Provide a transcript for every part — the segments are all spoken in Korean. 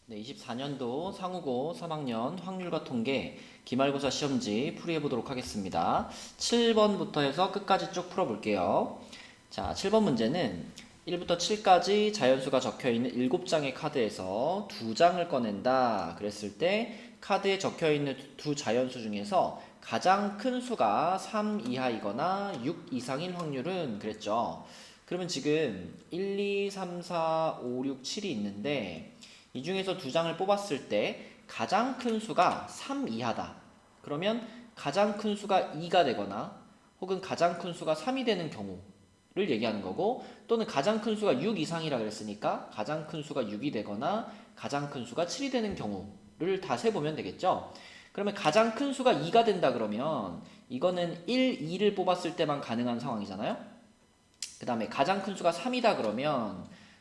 네, 24년도 상우고 3학년 확률과 통계 기말고사 시험지 풀이해 보도록 하겠습니다. 7번부터 해서 끝까지 쭉 풀어볼게요. 자, 7번 문제는 1부터 7까지 자연수가 적혀 있는 7장의 카드에서 2장을 꺼낸다. 그랬을 때 카드에 적혀 있는 두 자연수 중에서 가장 큰 수가 3 이하이거나 6 이상인 확률은 그랬죠. 그러면 지금 1, 2, 3, 4, 5, 6, 7이 있는데 이 중에서 두 장을 뽑았을 때 가장 큰 수가 3 이하다. 그러면 가장 큰 수가 2가 되거나 혹은 가장 큰 수가 3이 되는 경우를 얘기하는 거고, 또는 가장 큰 수가 6 이상이라 그랬으니까 가장 큰 수가 6이 되거나 가장 큰 수가 7이 되는 경우를 다 세보면 되겠죠. 그러면 가장 큰 수가 2가 된다 그러면 이거는 1, 2를 뽑았을 때만 가능한 상황이잖아요. 그 다음에 가장 큰 수가 3이다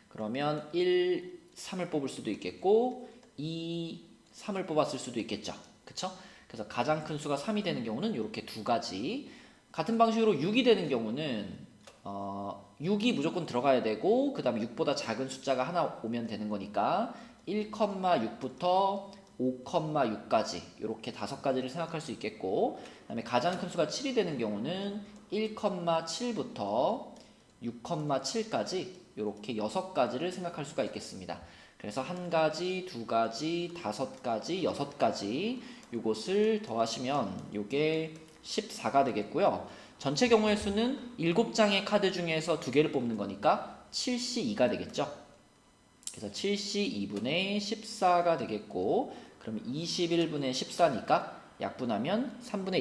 그러면 1, 3을 뽑을 수도 있겠고 2, 3을 뽑았을 수도 있겠죠. 그쵸? 그래서 가장 큰 수가 3이 되는 경우는 이렇게 두 가지. 같은 방식으로 6이 되는 경우는 6이 무조건 들어가야 되고 그 다음에 6보다 작은 숫자가 하나 오면 되는 거니까 1,6부터 5,6까지 이렇게 5가지를 생각할 수 있겠고, 그 다음에 가장 큰 수가 7이 되는 경우는 1,7부터 6,7까지 이렇게 6가지를 생각할 수가 있겠습니다. 그래서 한 가지, 두 가지, 5가지, 6가지 이것을 더하시면 이게 14가 되겠고요. 전체 경우의 수는 7장의 카드 중에서 2개를 뽑는 거니까 7C2가 되겠죠. 그래서 7C2분의 14가 되겠고, 그럼 21분의 14니까 약분하면 3분의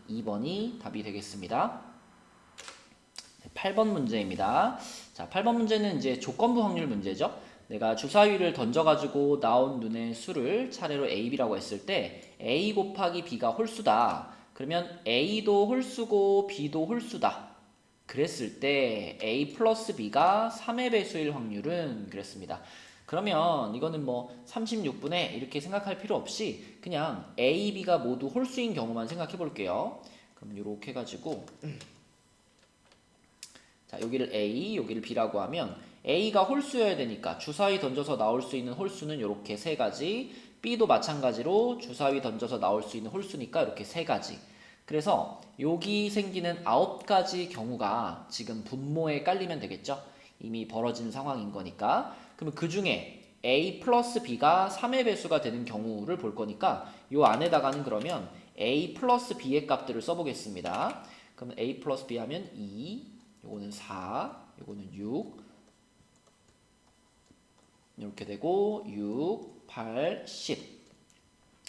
2, 2번이 답이 되겠습니다. 8번 문제입니다. 자, 8번 문제는 이제 조건부 확률 문제죠. 내가 주사위를 던져가지고 나온 눈의 수를 차례로 A, B라고 했을 때 A 곱하기 B가 홀수다. 그러면 A도 홀수고 B도 홀수다. 그랬을 때 A 플러스 B가 3의 배수일 확률은 그랬습니다. 그러면 이거는 뭐 36분의 이렇게 생각할 필요 없이 그냥 A, B가 모두 홀수인 경우만 생각해 볼게요. 그럼 이렇게 해가지고 자, 여기를 A, 여기를 B라고 하면 A가 홀수여야 되니까 주사위 던져서 나올 수 있는 홀수는 이렇게 3가지, B도 마찬가지로 주사위 던져서 나올 수 있는 홀수니까 이렇게 3가지. 그래서 여기 생기는 9가지 경우가 지금 분모에 깔리면 되겠죠? 이미 벌어진 상황인 거니까. 그러면 그 중에 A 플러스 B가 3의 배수가 되는 경우를 볼 거니까 이 안에다가는 그러면 A 플러스 B의 값들을 써보겠습니다. 그러면 A 플러스 B 하면 2, 요거는 4, 요거는 6 이렇게 되고 6, 8, 10.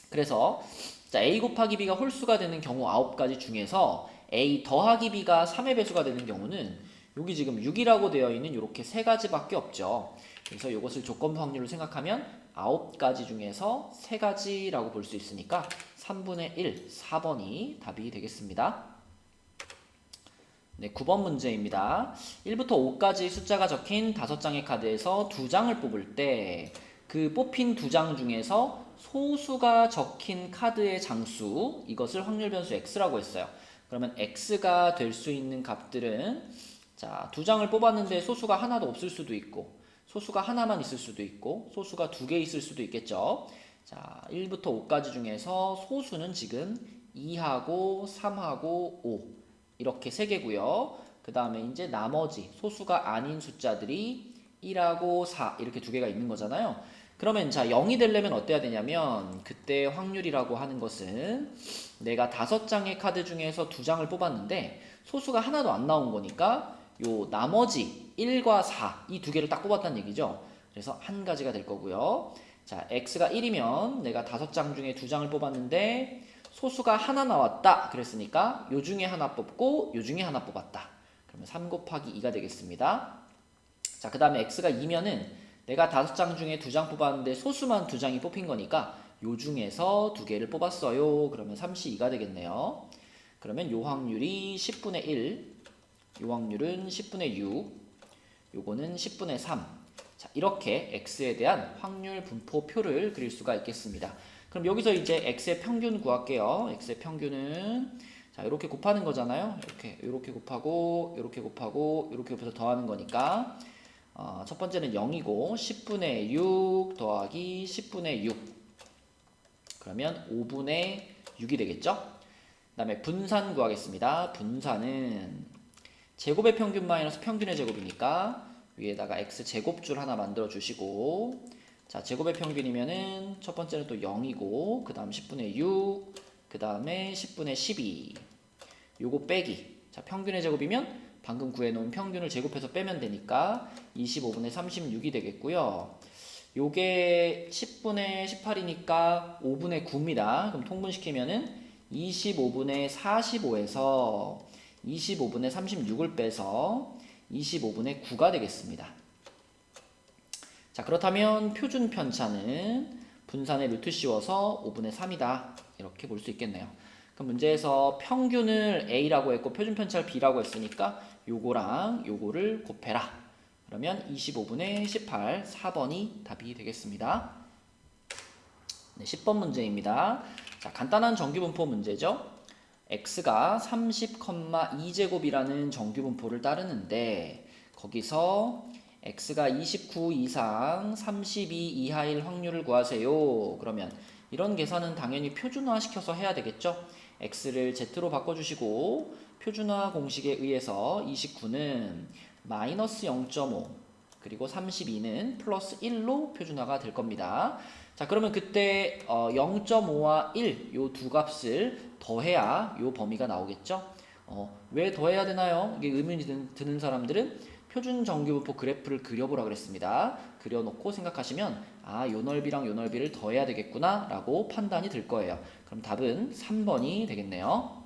그래서 자, A 곱하기 B가 홀수가 되는 경우 9가지 중에서 A 더하기 B가 3의 배수가 되는 경우는 여기 지금 6이라고 되어 있는 이렇게 3가지밖에 없죠. 그래서 이것을 조건부 확률로 생각하면 9가지 중에서 3가지라고 볼 수 있으니까 3분의 1, 4번이 답이 되겠습니다. 네, 9번 문제입니다. 1부터 5까지 숫자가 적힌 5장의 카드에서 2장을 뽑을 때 그 뽑힌 2장 중에서 소수가 적힌 카드의 장수, 이것을 확률 변수 x라고 했어요. 그러면 x가 될 수 있는 값들은 자, 2장을 뽑았는데 소수가 하나도 없을 수도 있고 소수가 하나만 있을 수도 있고 소수가 2개 있을 수도 있겠죠. 자, 1부터 5까지 중에서 소수는 지금 2하고 3하고 5 이렇게 3개고요. 그 다음에 이제 나머지 소수가 아닌 숫자들이 1하고 4 이렇게 2개가 있는 거잖아요. 그러면 자, 0이 되려면 어때야 되냐면 그때 확률이라고 하는 것은 내가 5장의 카드 중에서 2장을 뽑았는데 소수가 하나도 안 나온 거니까 요 나머지 1과 4 이 2개를 딱 뽑았다는 얘기죠. 그래서 한 가지가 될 거고요. 자, x가 1이면 내가 5장 중에 2장을 뽑았는데 소수가 하나 나왔다 그랬으니까 요 중에 하나 뽑고 요 중에 하나 뽑았다. 그러면 3 곱하기 2가 되겠습니다. 자, 그 다음에 x가 2면은 내가 5장 중에 2장 뽑았는데 소수만 2장이 뽑힌 거니까 요 중에서 2개를 뽑았어요. 그러면 3c2가 되겠네요. 그러면 요 확률이 10분의 1, 요 확률은 10분의 6, 요거는 10분의 3. 자, 이렇게 x에 대한 확률 분포표를 그릴 수가 있겠습니다. 그럼 여기서 이제 x의 평균 구할게요. x의 평균은 자, 이렇게 곱하는 거잖아요. 이렇게 곱하고 이렇게 곱하고 이렇게 곱해서 더하는 거니까 첫 번째는 0이고 10분의 6 더하기 10분의 6 그러면 5분의 6이 되겠죠? 그 다음에 분산 구하겠습니다. 분산은 제곱의 평균 마이너스 평균의 제곱이니까 위에다가 x제곱줄 하나 만들어 주시고 자 제곱의 평균이면은 첫 번째는 또 0이고 그 다음 10분의 6 그 다음에 10분의 12 요거 빼기 자 평균의 제곱이면 방금 구해놓은 평균을 제곱해서 빼면 되니까 25분의 36이 되겠고요. 요게 10분의 18이니까 5분의 9입니다. 그럼 통분시키면은 25분의 45에서 25분의 36을 빼서 25분의 9가 되겠습니다. 자 그렇다면 표준 편차는 분산의 루트 씌워서 5분의 3이다. 이렇게 볼 수 있겠네요. 그럼 문제에서 평균을 A라고 했고 표준 편차를 B라고 했으니까 요거랑 요거를 곱해라. 그러면 25분의 18, 4번이 답이 되겠습니다. 네, 10번 문제입니다. 자, 간단한 정규분포 문제죠. x가 30,2제곱이라는 정규분포를 따르는데 거기서 x가 29 이상 32 이하일 확률을 구하세요. 그러면 이런 계산은 당연히 표준화 시켜서 해야 되겠죠. x를 z로 바꿔주시고 표준화 공식에 의해서 29는 마이너스 0.5 그리고 32는 플러스 1로 표준화가 될 겁니다. 자 그러면 그때 0.5와 1 요 두 값을 더해야 요 범위가 나오겠죠. 왜 더해야 되나요? 이게 의문이 드는 사람들은 표준 정규분포 그래프를 그려보라 그랬습니다. 그려놓고 생각하시면 요 넓이랑 요 넓이를 더해야 되겠구나 라고 판단이 들 거예요. 그럼 답은 3번이 되겠네요.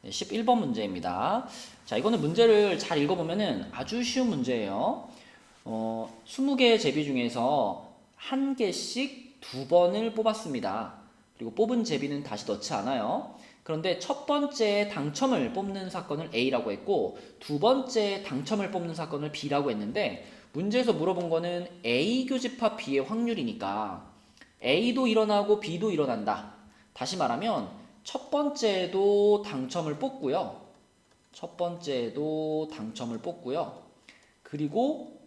네, 11번 문제입니다. 자 이거는 문제를 잘 읽어보면은 아주 쉬운 문제예요. 20개의 제비 중에서 한 개씩 2번을 뽑았습니다. 그리고 뽑은 제비는 다시 넣지 않아요. 그런데 첫 번째 당첨을 뽑는 사건을 A라고 했고 두 번째 당첨을 뽑는 사건을 B라고 했는데 문제에서 물어본 거는 A 교집합 B의 확률이니까 A도 일어나고 B도 일어난다. 다시 말하면 첫 번째도 당첨을 뽑고요. 첫 번째도 당첨을 뽑고요. 그리고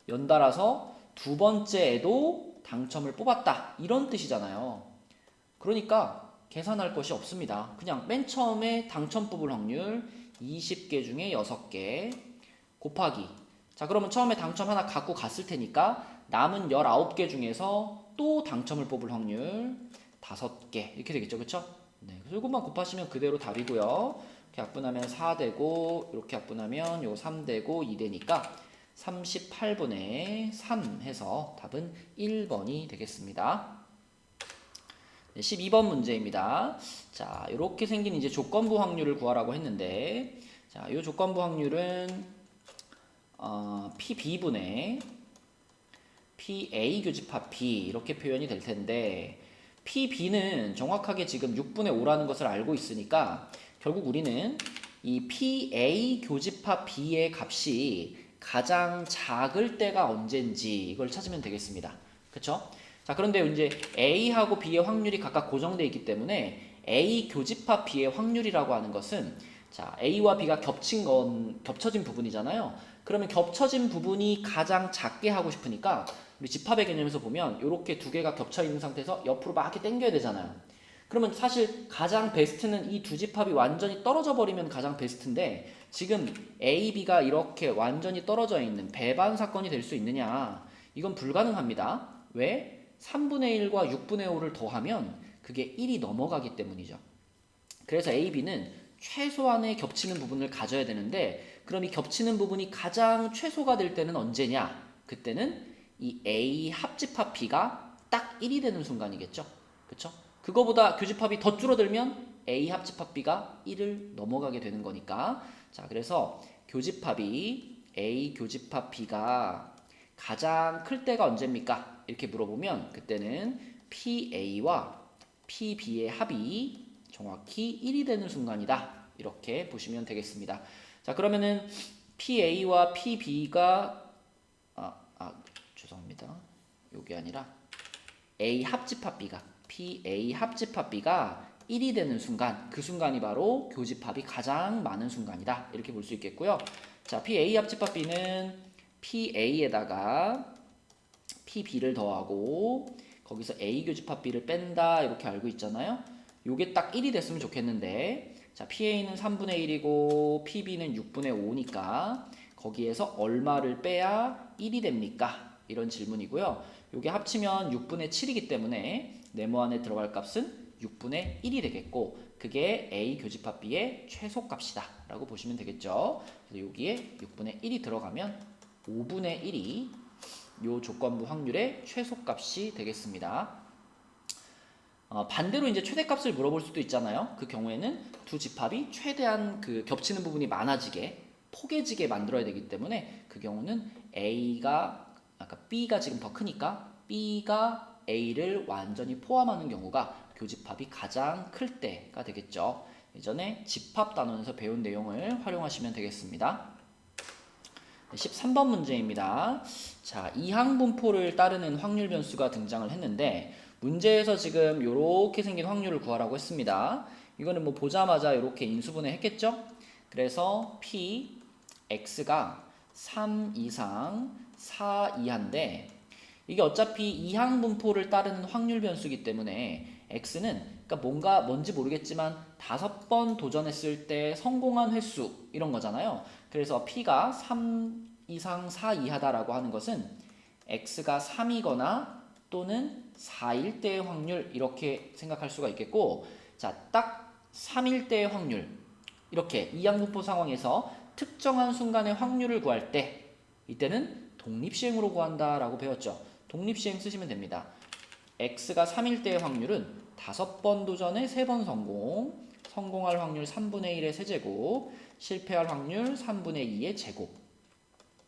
연달아서 두 번째에도 당첨을 뽑았다. 이런 뜻이잖아요. 그러니까 계산할 것이 없습니다. 그냥 맨 처음에 당첨 뽑을 확률 20개 중에 6개 곱하기 자 그러면 처음에 당첨 하나 갖고 갔을 테니까 남은 19개 중에서 또 당첨을 뽑을 확률 5개 이렇게 되겠죠. 그쵸? 네, 이것만 곱하시면 그대로 답이고요. 이렇게 약분하면 4 되고 이렇게 약분하면 요 3 되고 2 되니까 38분의 3 해서 답은 1번이 되겠습니다. 12번 문제입니다. 자, 이렇게 생긴 이제 조건부 확률을 구하라고 했는데, 자, 이 조건부 확률은 PB분의 PA 교집합 B 이렇게 표현이 될 텐데, PB는 정확하게 지금 6분의 5라는 것을 알고 있으니까 결국 우리는 이 PA 교집합 B의 값이 가장 작을 때가 언젠지 이걸 찾으면 되겠습니다. 그쵸? 자 그런데 이제 A하고 B의 확률이 각각 고정되어 있기 때문에 A 교집합 B의 확률이라고 하는 것은 자 A와 B가 겹쳐진 부분이잖아요. 그러면 겹쳐진 부분이 가장 작게 하고 싶으니까 우리 집합의 개념에서 보면 이렇게 두 개가 겹쳐 있는 상태에서 옆으로 막 이렇게 당겨야 되잖아요. 그러면 사실 가장 베스트는 이 두 집합이 완전히 떨어져 버리면 가장 베스트인데 지금 A, B가 이렇게 완전히 떨어져 있는 배반 사건이 될 수 있느냐? 이건 불가능합니다. 왜? 3분의 1과 6분의 5를 더하면 그게 1이 넘어가기 때문이죠. 그래서 A, B는 최소한의 겹치는 부분을 가져야 되는데 그럼 이 겹치는 부분이 가장 최소가 될 때는 언제냐? 그때는 이 A 합집합 B가 딱 1이 되는 순간이겠죠. 그쵸? 그거보다 교집합이 더 줄어들면 A 합집합 B가 1을 넘어가게 되는 거니까 자 그래서 교집합이 A 교집합 B가 가장 클 때가 언제입니까? 이렇게 물어보면 그때는 PA와 PB의 합이 정확히 1이 되는 순간이다. 이렇게 보시면 되겠습니다. 자 그러면은 PA와 PB가 죄송합니다. 요게 아니라 A 합집합 B가 PA 합집합 B가 1이 되는 순간 그 순간이 바로 교집합이 가장 많은 순간이다. 이렇게 볼 수 있겠고요. 자 PA 합집합 B는 PA에다가 PB를 더하고 거기서 A 교집합 B를 뺀다 이렇게 알고 있잖아요. 요게 딱 1이 됐으면 좋겠는데 자 PA는 3분의 1이고 PB는 6분의 5니까 거기에서 얼마를 빼야 1이 됩니까? 이런 질문이고요. 요게 합치면 6분의 7이기 때문에 네모 안에 들어갈 값은 6분의 1이 되겠고 그게 A 교집합 B의 최소값이다 라고 보시면 되겠죠. 그래서 여기에 6분의 1이 들어가면 5분의 1이 요 조건부 확률의 최소값이 되겠습니다. 반대로 이제 최대값을 물어볼 수도 있잖아요. 그 경우에는 두 집합이 최대한 그 겹치는 부분이 많아지게 포개지게 만들어야 되기 때문에 그 경우는 A가 아까 B가 지금 더 크니까 B가 A를 완전히 포함하는 경우가 교집합이 가장 클 때가 되겠죠. 예전에 집합 단원에서 배운 내용을 활용하시면 되겠습니다. 13번 문제입니다. 자, 이항분포를 따르는 확률 변수가 등장을 했는데 문제에서 지금 이렇게 생긴 확률을 구하라고 했습니다. 이거는 뭐 보자마자 이렇게 인수분해 했겠죠? 그래서 P, X가 3 이상 4 이하인데 이게 어차피 이항분포를 따르는 확률 변수이기 때문에 X는 그러니까 뭔지 모르겠지만 5번 도전했을 때 성공한 횟수 이런 거잖아요. 그래서 P가 3 이상 4 이하다라고 하는 것은 X가 3이거나 또는 4일 때의 확률 이렇게 생각할 수가 있겠고 자, 딱 3일 때의 확률 이렇게 이항분포 상황에서 특정한 순간의 확률을 구할 때 이때는 독립시행으로 구한다라고 배웠죠. 독립시행 쓰시면 됩니다. X가 3일 때의 확률은 5번 도전에 3번 성공, 성공할 확률 3분의 1의 세제곱, 실패할 확률 3분의 2의 제곱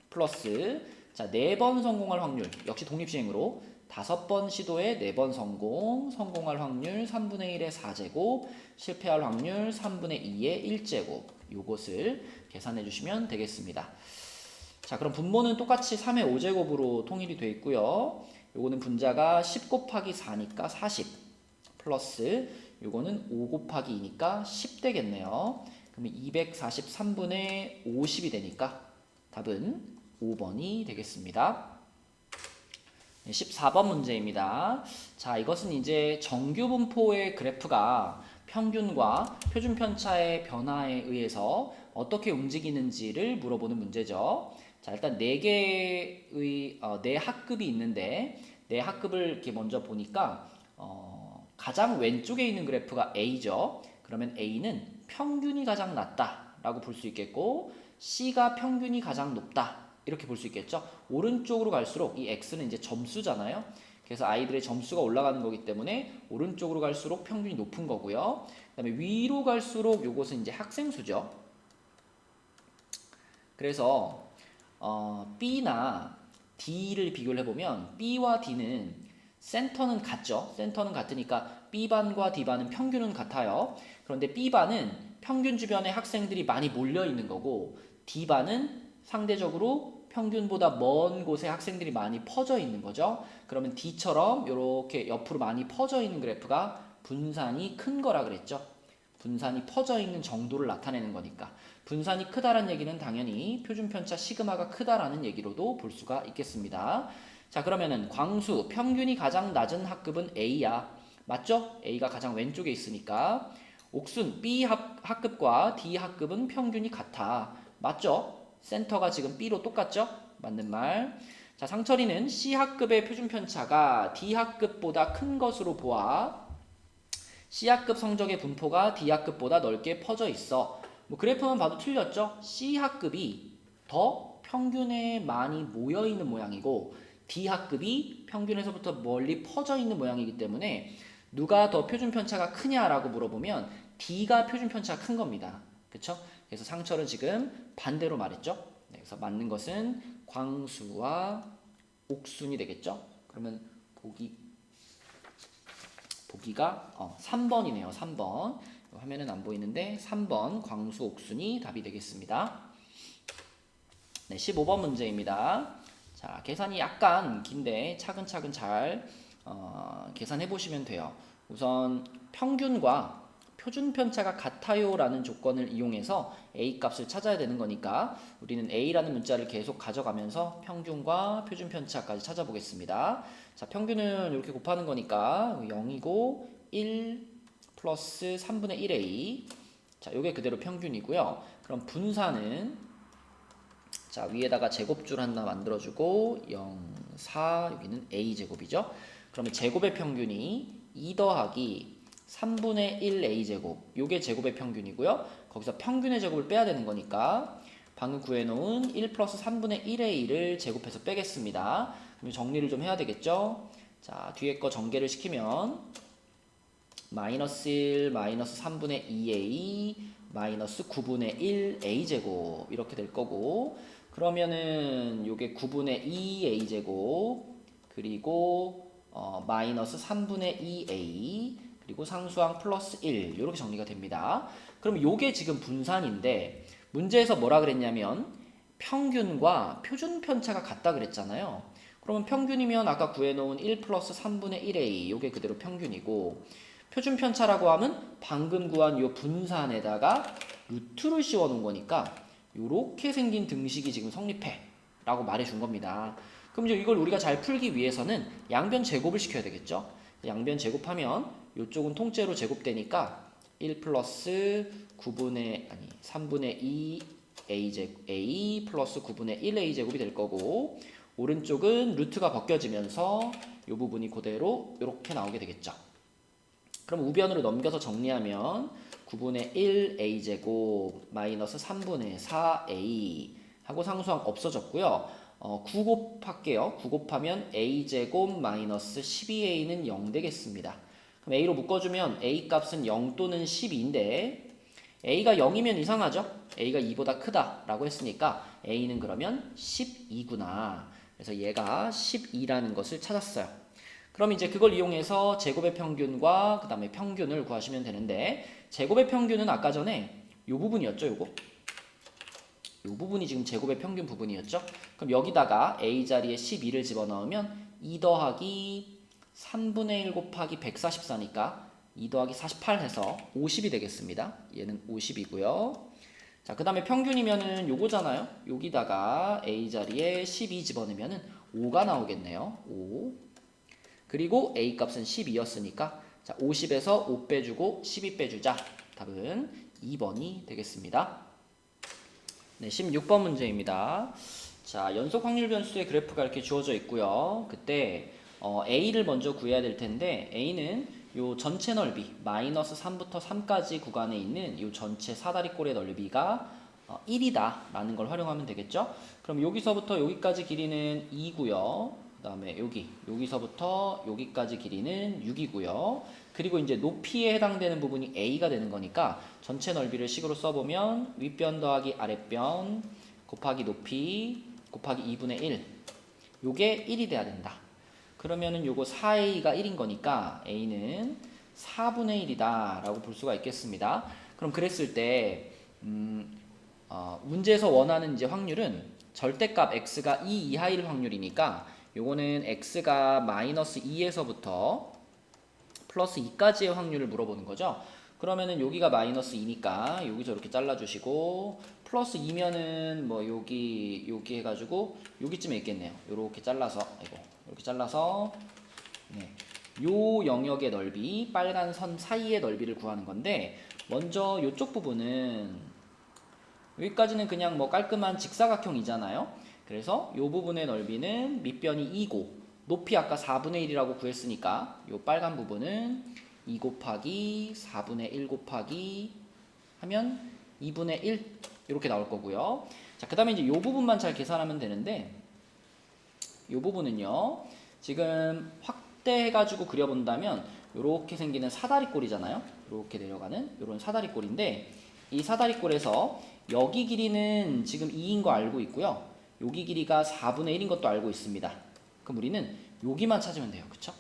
플러스 자 4번 성공할 확률 역시 독립시행으로 5번 시도에 4번 성공, 성공할 확률 3분의 1의 4제곱, 실패할 확률 3분의 2의 1제곱 요것을 계산해 주시면 되겠습니다. 자 그럼 분모는 똑같이 3의 5제곱으로 통일이 되어 있고요. 요거는 분자가 10 곱하기 4니까 40 플러스 요거는 5 곱하기 2니까 10 되겠네요. 그러면 243분의 50이 되니까 답은 5번이 되겠습니다. 14번 문제입니다. 자, 이것은 이제 정규 분포의 그래프가 평균과 표준 편차의 변화에 의해서 어떻게 움직이는지를 물어보는 문제죠. 자, 일단 4개의 네 학급이 있는데 네 학급을 이렇게 먼저 보니까 가장 왼쪽에 있는 그래프가 A죠. 그러면 A는 평균이 가장 낮다라고 볼 수 있겠고 C가 평균이 가장 높다. 이렇게 볼 수 있겠죠. 오른쪽으로 갈수록 이 X는 이제 점수잖아요. 그래서 아이들의 점수가 올라가는 거기 때문에 오른쪽으로 갈수록 평균이 높은 거고요. 그다음에 위로 갈수록 요것은 이제 학생 수죠. 그래서 B나 D를 비교를 해보면 B와 D는 센터는 같죠. 센터는 같으니까 B반과 D반은 평균은 같아요. 그런데 B반은 평균 주변에 학생들이 많이 몰려 있는 거고 D반은 상대적으로 평균보다 먼 곳에 학생들이 많이 퍼져 있는 거죠. 그러면 D처럼 이렇게 옆으로 많이 퍼져 있는 그래프가 분산이 큰 거라 그랬죠. 분산이 퍼져 있는 정도를 나타내는 거니까. 분산이 크다라는 얘기는 당연히 표준편차 시그마가 크다라는 얘기로도 볼 수가 있겠습니다. 자, 그러면은 광수 평균이 가장 낮은 학급은 A야. 맞죠? A가 가장 왼쪽에 있으니까. 옥순 B 학급과 D 학급은 평균이 같아. 맞죠? 센터가 지금 B로 똑같죠? 맞는 말. 자, 상철이는 C 학급의 표준편차가 D 학급보다 큰 것으로 보아 C학급 성적의 분포가 D학급보다 넓게 퍼져 있어. 뭐 그래프만 봐도 틀렸죠? C학급이 더 평균에 많이 모여 있는 모양이고 D학급이 평균에서부터 멀리 퍼져 있는 모양이기 때문에 누가 더 표준편차가 크냐라고 물어보면 D가 표준편차가 큰 겁니다. 그쵸? 그래서 상철은 지금 반대로 말했죠? 네, 그래서 맞는 것은 광수와 옥순이 되겠죠? 그러면 보기가 3번이네요. 3번. 화면은 안 보이는데 3번 광수 옥순이 답이 되겠습니다. 네, 15번 문제입니다. 자, 계산이 약간 긴데 차근차근 잘 계산해 보시면 돼요. 우선 평균과 표준 편차가 같아요 라는 조건을 이용해서 A 값을 찾아야 되는 거니까 우리는 A라는 문자를 계속 가져가면서 평균과 표준 편차까지 찾아보겠습니다. 자, 평균은 이렇게 곱하는 거니까 0이고 1 플러스 3분의 1A. 자, 요게 그대로 평균이고요. 그럼 분산은 자, 위에다가 제곱줄 하나 만들어주고 0, 4, 여기는 A제곱이죠. 그러면 제곱의 평균이 2 더하기 3분의 1 A제곱, 요게 제곱의 평균이고요. 거기서 평균의 제곱을 빼야 되는 거니까 방금 구해놓은 1 플러스 3분의 1A를 제곱해서 빼겠습니다. 그럼 정리를 좀 해야 되겠죠. 자, 뒤에 거 전개를 시키면 마이너스 1, 마이너스 3분의 2A, 마이너스 9분의 1 A제곱 이렇게 될 거고, 그러면은 요게 9분의 2 A제곱 그리고 마이너스 3분의 2A 그리고 상수항 플러스 1 이렇게 정리가 됩니다. 그럼 요게 지금 분산인데 문제에서 뭐라 그랬냐면 평균과 표준 편차가 같다 그랬잖아요. 그러면 평균이면 아까 구해놓은 1 플러스 3분의 1A 요게 그대로 평균이고, 표준 편차라고 하면 방금 구한 요 분산에다가 루트를 씌워 놓은 거니까 요렇게 생긴 등식이 지금 성립해 라고 말해 준 겁니다. 그럼 이제 이걸 우리가 잘 풀기 위해서는 양변 제곱을 시켜야 되겠죠. 양변 제곱하면 요쪽은 통째로 제곱되니까 1 플러스 3분의 2 A 플러스 9분의 1 A제곱이 될 거고, 오른쪽은 루트가 벗겨지면서 요 부분이 그대로 이렇게 나오게 되겠죠. 그럼 우변으로 넘겨서 정리하면 9분의 1 A제곱 마이너스 3분의 4A 하고 상수항 없어졌고요. 9 곱할게요. 9 곱하면 A제곱 마이너스 12A는 0 되겠습니다. 그럼 A로 묶어주면 A 값은 0 또는 12인데 A가 0이면 이상하죠? A가 2보다 크다 라고 했으니까 A는 그러면 12구나. 그래서 얘가 12라는 것을 찾았어요. 그럼 이제 그걸 이용해서 제곱의 평균과 그 다음에 평균을 구하시면 되는데, 제곱의 평균은 아까 전에 요 부분이었죠. 요거. 요 부분이 지금 제곱의 평균 부분이었죠. 그럼 여기다가 A 자리에 12를 집어넣으면 2 더하기 3분의 1 곱하기 144니까 2 더하기 48 해서 50이 되겠습니다. 얘는 50이고요. 자, 그 다음에 평균이면은 요거잖아요. 여기다가 A 자리에 12 집어넣으면은 5가 나오겠네요. 5. 그리고 A 값은 12였으니까 자, 50에서 5 빼주고 12 빼주자. 답은 2번이 되겠습니다. 네, 16번 문제입니다. 자, 연속 확률 변수의 그래프가 이렇게 주어져 있고요. 그때 A를 먼저 구해야 될 텐데, A는 요 전체 넓이 마이너스 3부터 3까지 구간에 있는 요 전체 사다리꼴의 넓이가 1이다 라는 걸 활용하면 되겠죠. 그럼 여기서부터 여기까지 길이는 2고요. 그 다음에 여기서부터 여기까지 길이는 6이고요. 그리고 이제 높이에 해당되는 부분이 A가 되는 거니까 전체 넓이를 식으로 써보면 윗변 더하기 아랫변 곱하기 높이 곱하기 2분의 1, 요게 1이 돼야 된다. 그러면은 요거 4A가 1인 거니까 A는 4분의 1이다 라고 볼 수가 있겠습니다. 그럼 그랬을 때 문제에서 원하는 이제 확률은 절대값 x가 2 이하일 확률이니까 요거는 x가 마이너스 2에서부터 플러스 2까지의 확률을 물어보는 거죠. 그러면은 여기가 마이너스 2니까 여기서 이렇게 잘라주시고, 플러스 2면은 뭐 여기 해가지고 여기쯤에 있겠네요. 요렇게 잘라서 이렇게 잘라서 네, 요 영역의 넓이, 빨간 선 사이의 넓이를 구하는 건데, 먼저 요쪽 부분은 여기까지는 그냥 뭐 깔끔한 직사각형이잖아요. 그래서 요 부분의 넓이는 밑변이 2고 높이 아까 4분의 1이라고 구했으니까 요 빨간 부분은 2 곱하기 4분의 1 곱하기 하면 2분의 1 이렇게 나올 거고요. 자, 그 다음에 이제 요 부분만 잘 계산하면 되는데, 요 부분은요 지금 확대해가지고 그려본다면 요렇게 생기는 사다리꼴이잖아요. 요렇게 내려가는 요런 사다리꼴인데, 이 사다리꼴에서 여기 길이는 지금 2인 거 알고 있고요. 여기 길이가 4분의 1인 것도 알고 있습니다. 그럼 우리는 여기만 찾으면 돼요. 그쵸?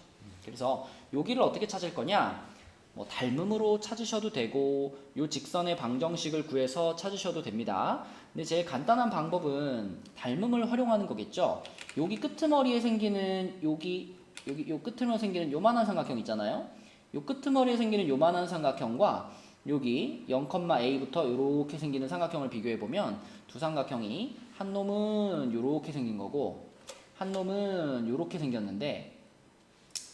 그래서 여기를 어떻게 찾을 거냐? 뭐 닮음으로 찾으셔도 되고 요 직선의 방정식을 구해서 찾으셔도 됩니다. 근데 제일 간단한 방법은 닮음을 활용하는 거겠죠. 여기 끄트머리에 생기는 요 끄트머리에 생기는 요만한 삼각형 있잖아요. 요 끄트머리에 생기는 요만한 삼각형과 여기 0,a부터 이렇게 생기는 삼각형을 비교해 보면 두 삼각형이 한 놈은 이렇게 생긴 거고 한 놈은 이렇게 생겼는데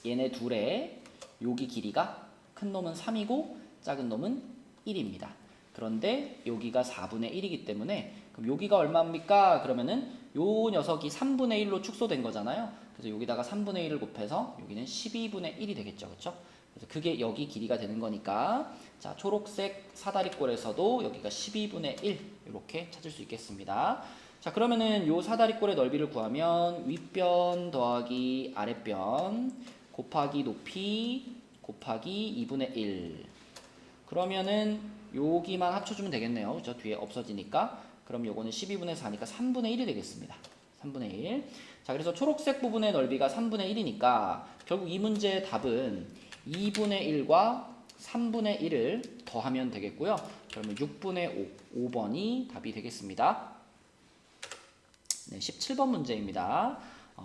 얘네 둘의 여기 길이가 큰 놈은 3이고 작은 놈은 1입니다. 그런데 여기가 4분의 1이기 때문에 그럼 여기가 얼마입니까? 그러면은 요 녀석이 3분의 1로 축소된 거잖아요. 그래서 여기다가 3분의 1을 곱해서 여기는 12분의 1이 되겠죠. 그렇죠? 그래서 그게 여기 길이가 되는 거니까 자, 초록색 사다리꼴에서도 여기가 12분의 1 이렇게 찾을 수 있겠습니다. 자, 그러면은 요 사다리꼴의 넓이를 구하면 윗변 더하기 아랫변 곱하기 높이 곱하기 2분의 1. 그러면은 여기만 합쳐주면 되겠네요. 그죠? 뒤에 없어지니까. 그럼 요거는 12분의 4니까 3분의 1이 되겠습니다. 3분의 1. 자, 그래서 초록색 부분의 넓이가 3분의 1이니까 결국 이 문제의 답은 2분의 1과 3분의 1을 더하면 되겠고요. 그러면 6분의 5, 5번이 답이 되겠습니다. 네, 17번 문제입니다.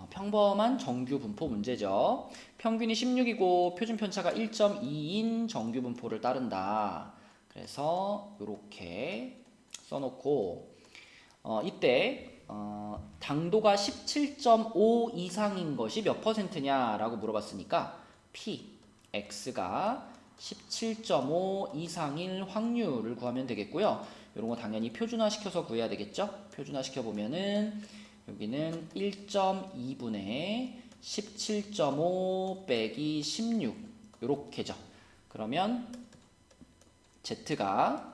평범한 정규 분포 문제죠. 평균이 16이고 표준 편차가 1.2인 정규 분포를 따른다. 그래서 이렇게 써놓고 이때 당도가 17.5 이상인 것이 몇 퍼센트냐라고 물어봤으니까 P, X가 17.5 이상일 확률을 구하면 되겠고요. 이런 거 당연히 표준화 시켜서 구해야 되겠죠. 표준화 시켜보면은 여기는 1.2분의 17.5 빼기 16 요렇게죠. 그러면 Z가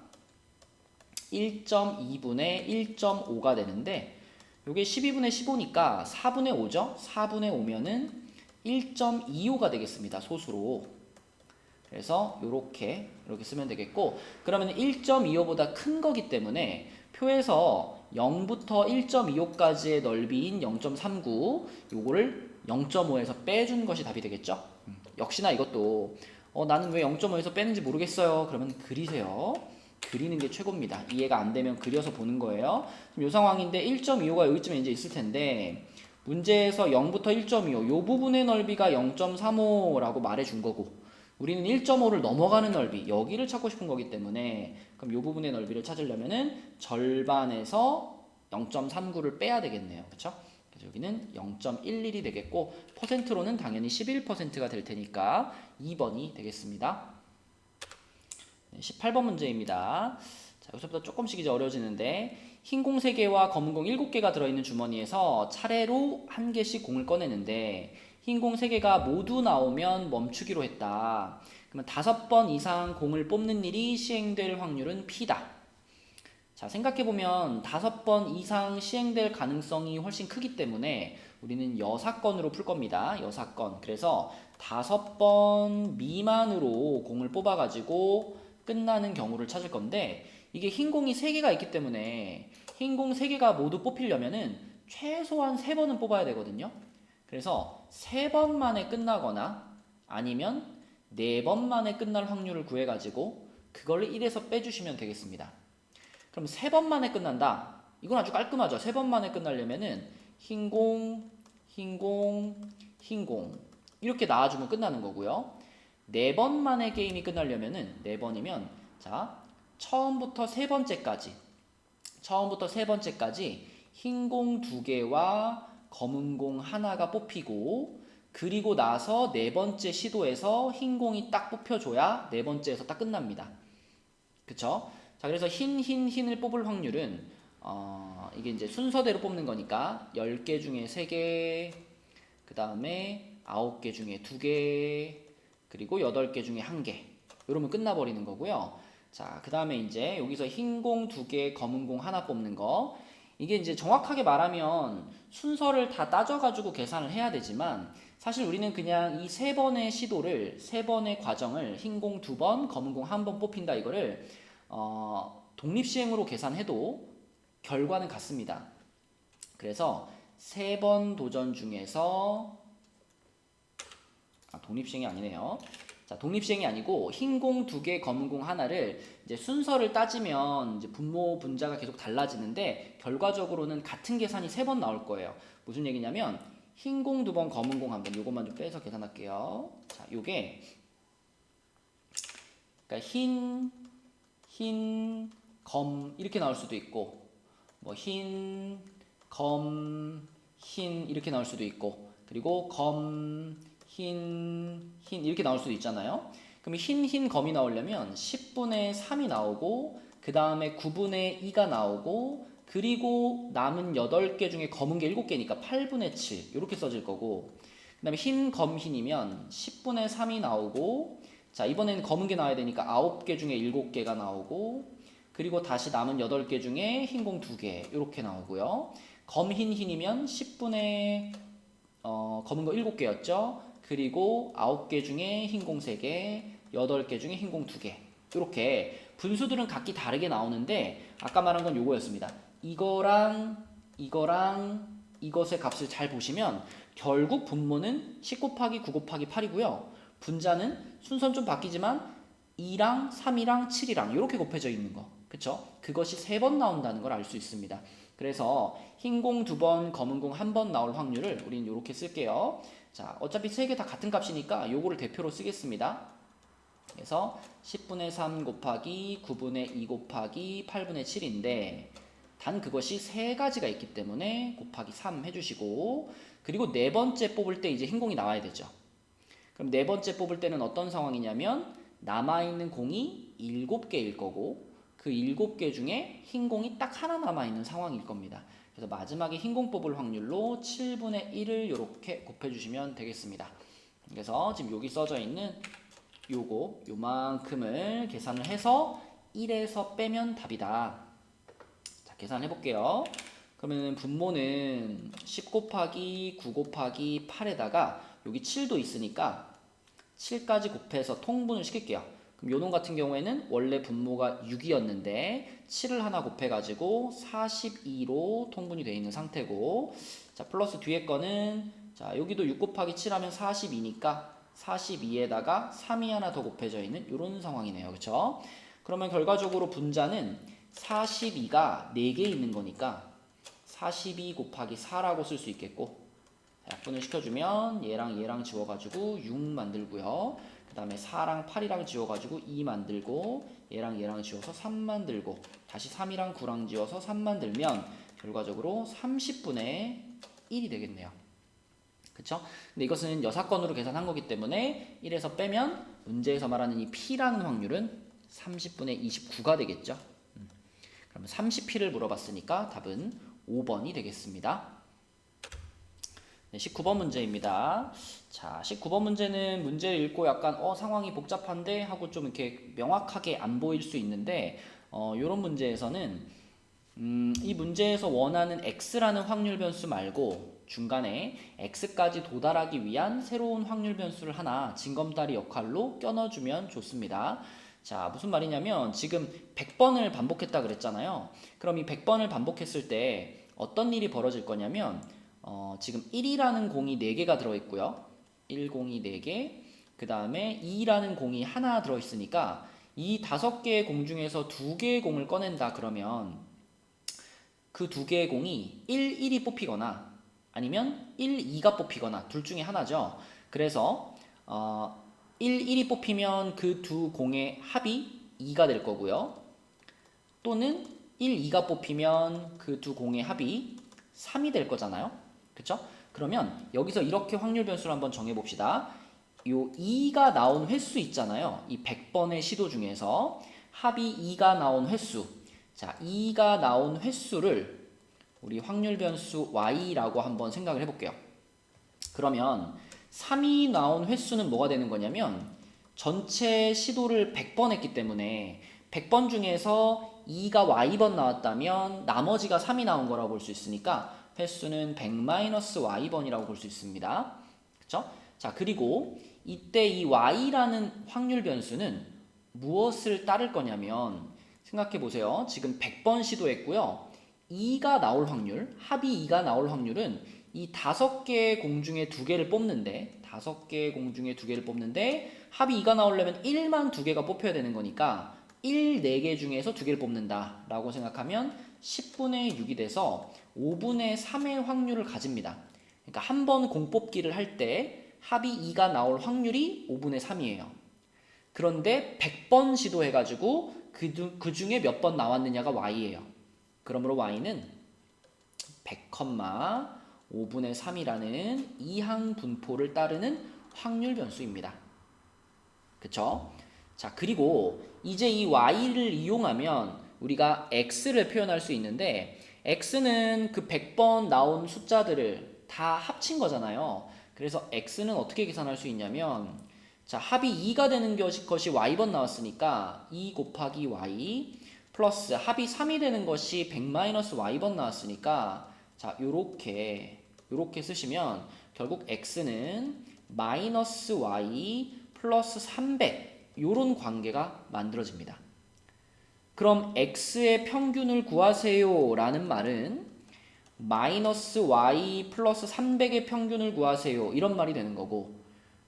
1.2분의 1.5가 되는데 요게 12분의 15니까 4분의 5죠. 4분의 5면은 1.25가 되겠습니다. 소수로. 그래서 이렇게 쓰면 되겠고 그러면 1.25보다 큰 거기 때문에 표에서 0부터 1.25까지의 넓이인 0.39 요거를 0.5에서 빼준 것이 답이 되겠죠. 역시나 이것도 나는 왜 0.5에서 빼는지 모르겠어요. 그러면 그리세요. 그리는 게 최고입니다. 이해가 안 되면 그려서 보는 거예요. 이 상황인데 1.25가 여기쯤에 이제 있을 텐데 문제에서 0부터 1.25 요 부분의 넓이가 0.35라고 말해준 거고 우리는 1.5를 넘어가는 넓이 여기를 찾고 싶은 거기 때문에 그럼 이 부분의 넓이를 찾으려면은 절반에서 0.39를 빼야 되겠네요. 그렇죠? 그래서 여기는 0.11이 되겠고 퍼센트로는 당연히 11%가 될 테니까 2번이 되겠습니다. 18번 문제입니다. 자, 여기서부터 조금씩 이제 어려워지는데 흰 공 3개와 검은 공 7개가 들어있는 주머니에서 차례로 한 개씩 공을 꺼내는데 흰 공 3개가 모두 나오면 멈추기로 했다. 그러면 5번 이상 공을 뽑는 일이 시행될 확률은 P다. 자, 생각해보면 5번 이상 시행될 가능성이 훨씬 크기 때문에 우리는 여사건으로 풀 겁니다. 여사건. 그래서 5번 미만으로 공을 뽑아가지고 끝나는 경우를 찾을 건데 이게 흰 공이 3개가 있기 때문에 흰 공 3개가 모두 뽑히려면은 최소한 3번은 뽑아야 되거든요. 그래서 3번 만에 끝나거나 아니면 4번 만에 끝날 확률을 구해가지고 그걸 1에서 빼주시면 되겠습니다. 그럼 3번 만에 끝난다. 이건 아주 깔끔하죠. 3번 만에 끝나려면은 흰 공, 흰 공, 흰 공 이렇게 나와주면 끝나는 거고요. 4번 만에 게임이 끝나려면은 4번이면 자 처음부터 세 번째까지 흰 공 2개와 검은 공 하나가 뽑히고 그리고 나서 4번째 시도에서 흰 공이 딱 뽑혀줘야 4번째에서 딱 끝납니다. 그쵸? 자, 그래서 흰을 뽑을 확률은 이게 이제 순서대로 뽑는 거니까 10개 중에 3개, 그 다음에 9개 중에 2개, 그리고 8개 중에 1개. 이러면 끝나버리는 거고요. 자, 그 다음에 이제 여기서 흰 공 2개, 검은 공 하나 뽑는 거. 이게 이제 정확하게 말하면 순서를 다 따져가지고 계산을 해야 되지만 사실 우리는 그냥 이 3번의 시도를, 3번의 과정을 흰 공 2번, 검은 공 1번 뽑힌다 이거를 독립시행으로 계산해도 결과는 같습니다. 그래서 3번 도전 중에서 독립시행이 아니네요. 자, 독립시행이 아니고 흰 공 2개, 검은 공 하나를 이제 순서를 따지면 이제 분모 분자가 계속 달라지는데 결과적으로는 같은 계산이 3번 나올 거예요. 무슨 얘기냐면 흰 공 2번, 검은 공 1번 요것만 좀 빼서 계산할게요. 자, 요게 그러니까 흰 흰, 검 이렇게 나올 수도 있고 뭐 흰, 검, 흰 이렇게 나올 수도 있고 그리고 검, 흰, 흰 이렇게 나올 수도 있잖아요. 그럼 흰, 흰, 검이 나오려면 10분의 3이 나오고 그 다음에 9분의 2가 나오고 그리고 남은 8개 중에 검은 게 7개니까 8분의 7 이렇게 써질 거고 그 다음에 흰, 검, 흰이면 10분의 3이 나오고 자 이번에는 검은 게 나와야 되니까 9개 중에 7개가 나오고 그리고 다시 남은 8개 중에 흰 공 2개 이렇게 나오고요. 검, 흰, 흰이면 10분의 검은 거 7개였죠. 그리고 9개 중에 흰 공 3개, 8개 중에 흰 공 2개 이렇게 분수들은 각기 다르게 나오는데 아까 말한 건 요거였습니다. 이거랑 이것의 값을 잘 보시면 결국 분모는 10 곱하기 9 곱하기 8이고요. 분자는 순서는 좀 바뀌지만 2랑 3이랑 7이랑 이렇게 곱해져 있는 거. 그쵸? 그것이 3번 나온다는 걸 알 수 있습니다. 그래서 흰 공 2번, 검은 공 1번 나올 확률을 우리는 이렇게 쓸게요. 자, 어차피 3개 다 같은 값이니까 요거를 대표로 쓰겠습니다. 그래서 10분의 3 곱하기 9분의 2 곱하기 8분의 7인데 단 그것이 3가지가 있기 때문에 곱하기 3 해주시고 그리고 네 번째 뽑을 때 이제 흰 공이 나와야 되죠. 그럼 네 번째 뽑을 때는 어떤 상황이냐면 남아있는 공이 7개일 거고 그 7개 중에 흰 공이 딱 하나 남아있는 상황일 겁니다. 그래서 마지막에 흰 공 뽑을 확률로 7분의 1을 이렇게 곱해주시면 되겠습니다. 그래서 지금 여기 써져 있는 요만큼을 계산을 해서 1에서 빼면 답이다. 자, 계산해 볼게요. 그러면 분모는 10 곱하기 9 곱하기 8에다가 여기 7도 있으니까 7까지 곱해서 통분을 시킬게요. 그럼 요놈 같은 경우에는 원래 분모가 6이었는데 7을 하나 곱해가지고 42로 통분이 되어 있는 상태고 자 플러스 뒤에 거는 자 여기도 6 곱하기 7 하면 42니까 42에다가 3이 하나 더 곱해져 있는 이런 상황이네요. 그쵸? 그러면 결과적으로 분자는 42가 4개 있는 거니까 42 곱하기 4라고 쓸 수 있겠고 약분을 시켜주면 얘랑 지워가지고 6 만들고요. 그 다음에 4랑 8이랑 지워가지고 2 만들고 얘랑 지워서 3 만들고 다시 3이랑 9랑 지워서 3 만들면 결과적으로 30분의 1이 되겠네요. 그쵸? 근데 이것은 여사건으로 계산한 거기 때문에 1에서 빼면 문제에서 말하는 이 P라는 확률은 30분의 29가 되겠죠. 그러면 30P를 물어봤으니까 답은 5번이 되겠습니다. 네, 19번 문제입니다. 자, 19번 문제는 문제를 읽고 약간 상황이 복잡한데 하고 좀 이렇게 명확하게 안 보일 수 있는데 이런 문제에서는 이 문제에서 원하는 x라는 확률 변수 말고 중간에 x까지 도달하기 위한 새로운 확률 변수를 하나 징검다리 역할로 껴넣어주면 좋습니다. 자, 무슨 말이냐면 지금 100번을 반복했다 그랬잖아요. 그럼 이 100번을 반복했을 때 어떤 일이 벌어질 거냐면 지금 1이라는 공이 4개가 들어있고요. 1공이 4개, 그 다음에 2라는 공이 하나 들어있으니까 이 5개의 공 중에서 2개의 공을 꺼낸다 그러면 그 2개의 공이 1, 1이 뽑히거나 아니면 1, 2가 뽑히거나 둘 중에 하나죠. 그래서 1, 1이 뽑히면 그 두 공의 합이 2가 될 거고요. 또는 1, 2가 뽑히면 그 두 공의 합이 3이 될 거잖아요. 그쵸? 그러면 여기서 이렇게 확률 변수를 한번 정해봅시다. 요 2가 나온 횟수 있잖아요. 이 100번의 시도 중에서 합이 2가 나온 횟수. 자, 2가 나온 횟수를 우리 확률 변수 y라고 한번 생각을 해볼게요. 그러면 3이 나온 횟수는 뭐가 되는 거냐면 전체 시도를 100번 했기 때문에 100번 중에서 2가 y번 나왔다면 나머지가 3이 나온 거라고 볼 수 있으니까 횟수는 100-y번이라고 볼 수 있습니다. 그쵸? 자, 그리고 이때 이 y라는 확률 변수는 무엇을 따를 거냐면 생각해 보세요. 지금 100번 시도했고요. 2가 나올 확률, 합이 2가 나올 확률은 이 5개의 공 중에 2개를 뽑는데 5개의 공 중에 2개를 뽑는데 합이 2가 나오려면 1만 2개가 뽑혀야 되는 거니까 1, 4개 중에서 2개를 뽑는다 라고 생각하면 10분의 6이 돼서 5분의 3의 확률을 가집니다. 그러니까 한 번 공 뽑기를 할 때 합이 2가 나올 확률이 5분의 3이에요. 그런데 100번 시도해가지고 그 중에 몇 번 나왔느냐가 y예요. 그러므로 y는 100, 5분의 3이라는 이항 분포를 따르는 확률 변수입니다. 그쵸? 자, 그리고 이제 이 y를 이용하면 우리가 x를 표현할 수 있는데 x는 그 100번 나온 숫자들을 다 합친 거잖아요. 그래서 x는 어떻게 계산할 수 있냐면 자, 합이 2가 되는 것이 y번 나왔으니까 2 곱하기 y 플러스 합이 3이 되는 것이 100-y번 나왔으니까 자, 요렇게 쓰시면 결국 x는 마이너스 y 플러스 300 요런 관계가 만들어집니다. 그럼 x의 평균을 구하세요 라는 말은 마이너스 y 플러스 300의 평균을 구하세요 이런 말이 되는 거고,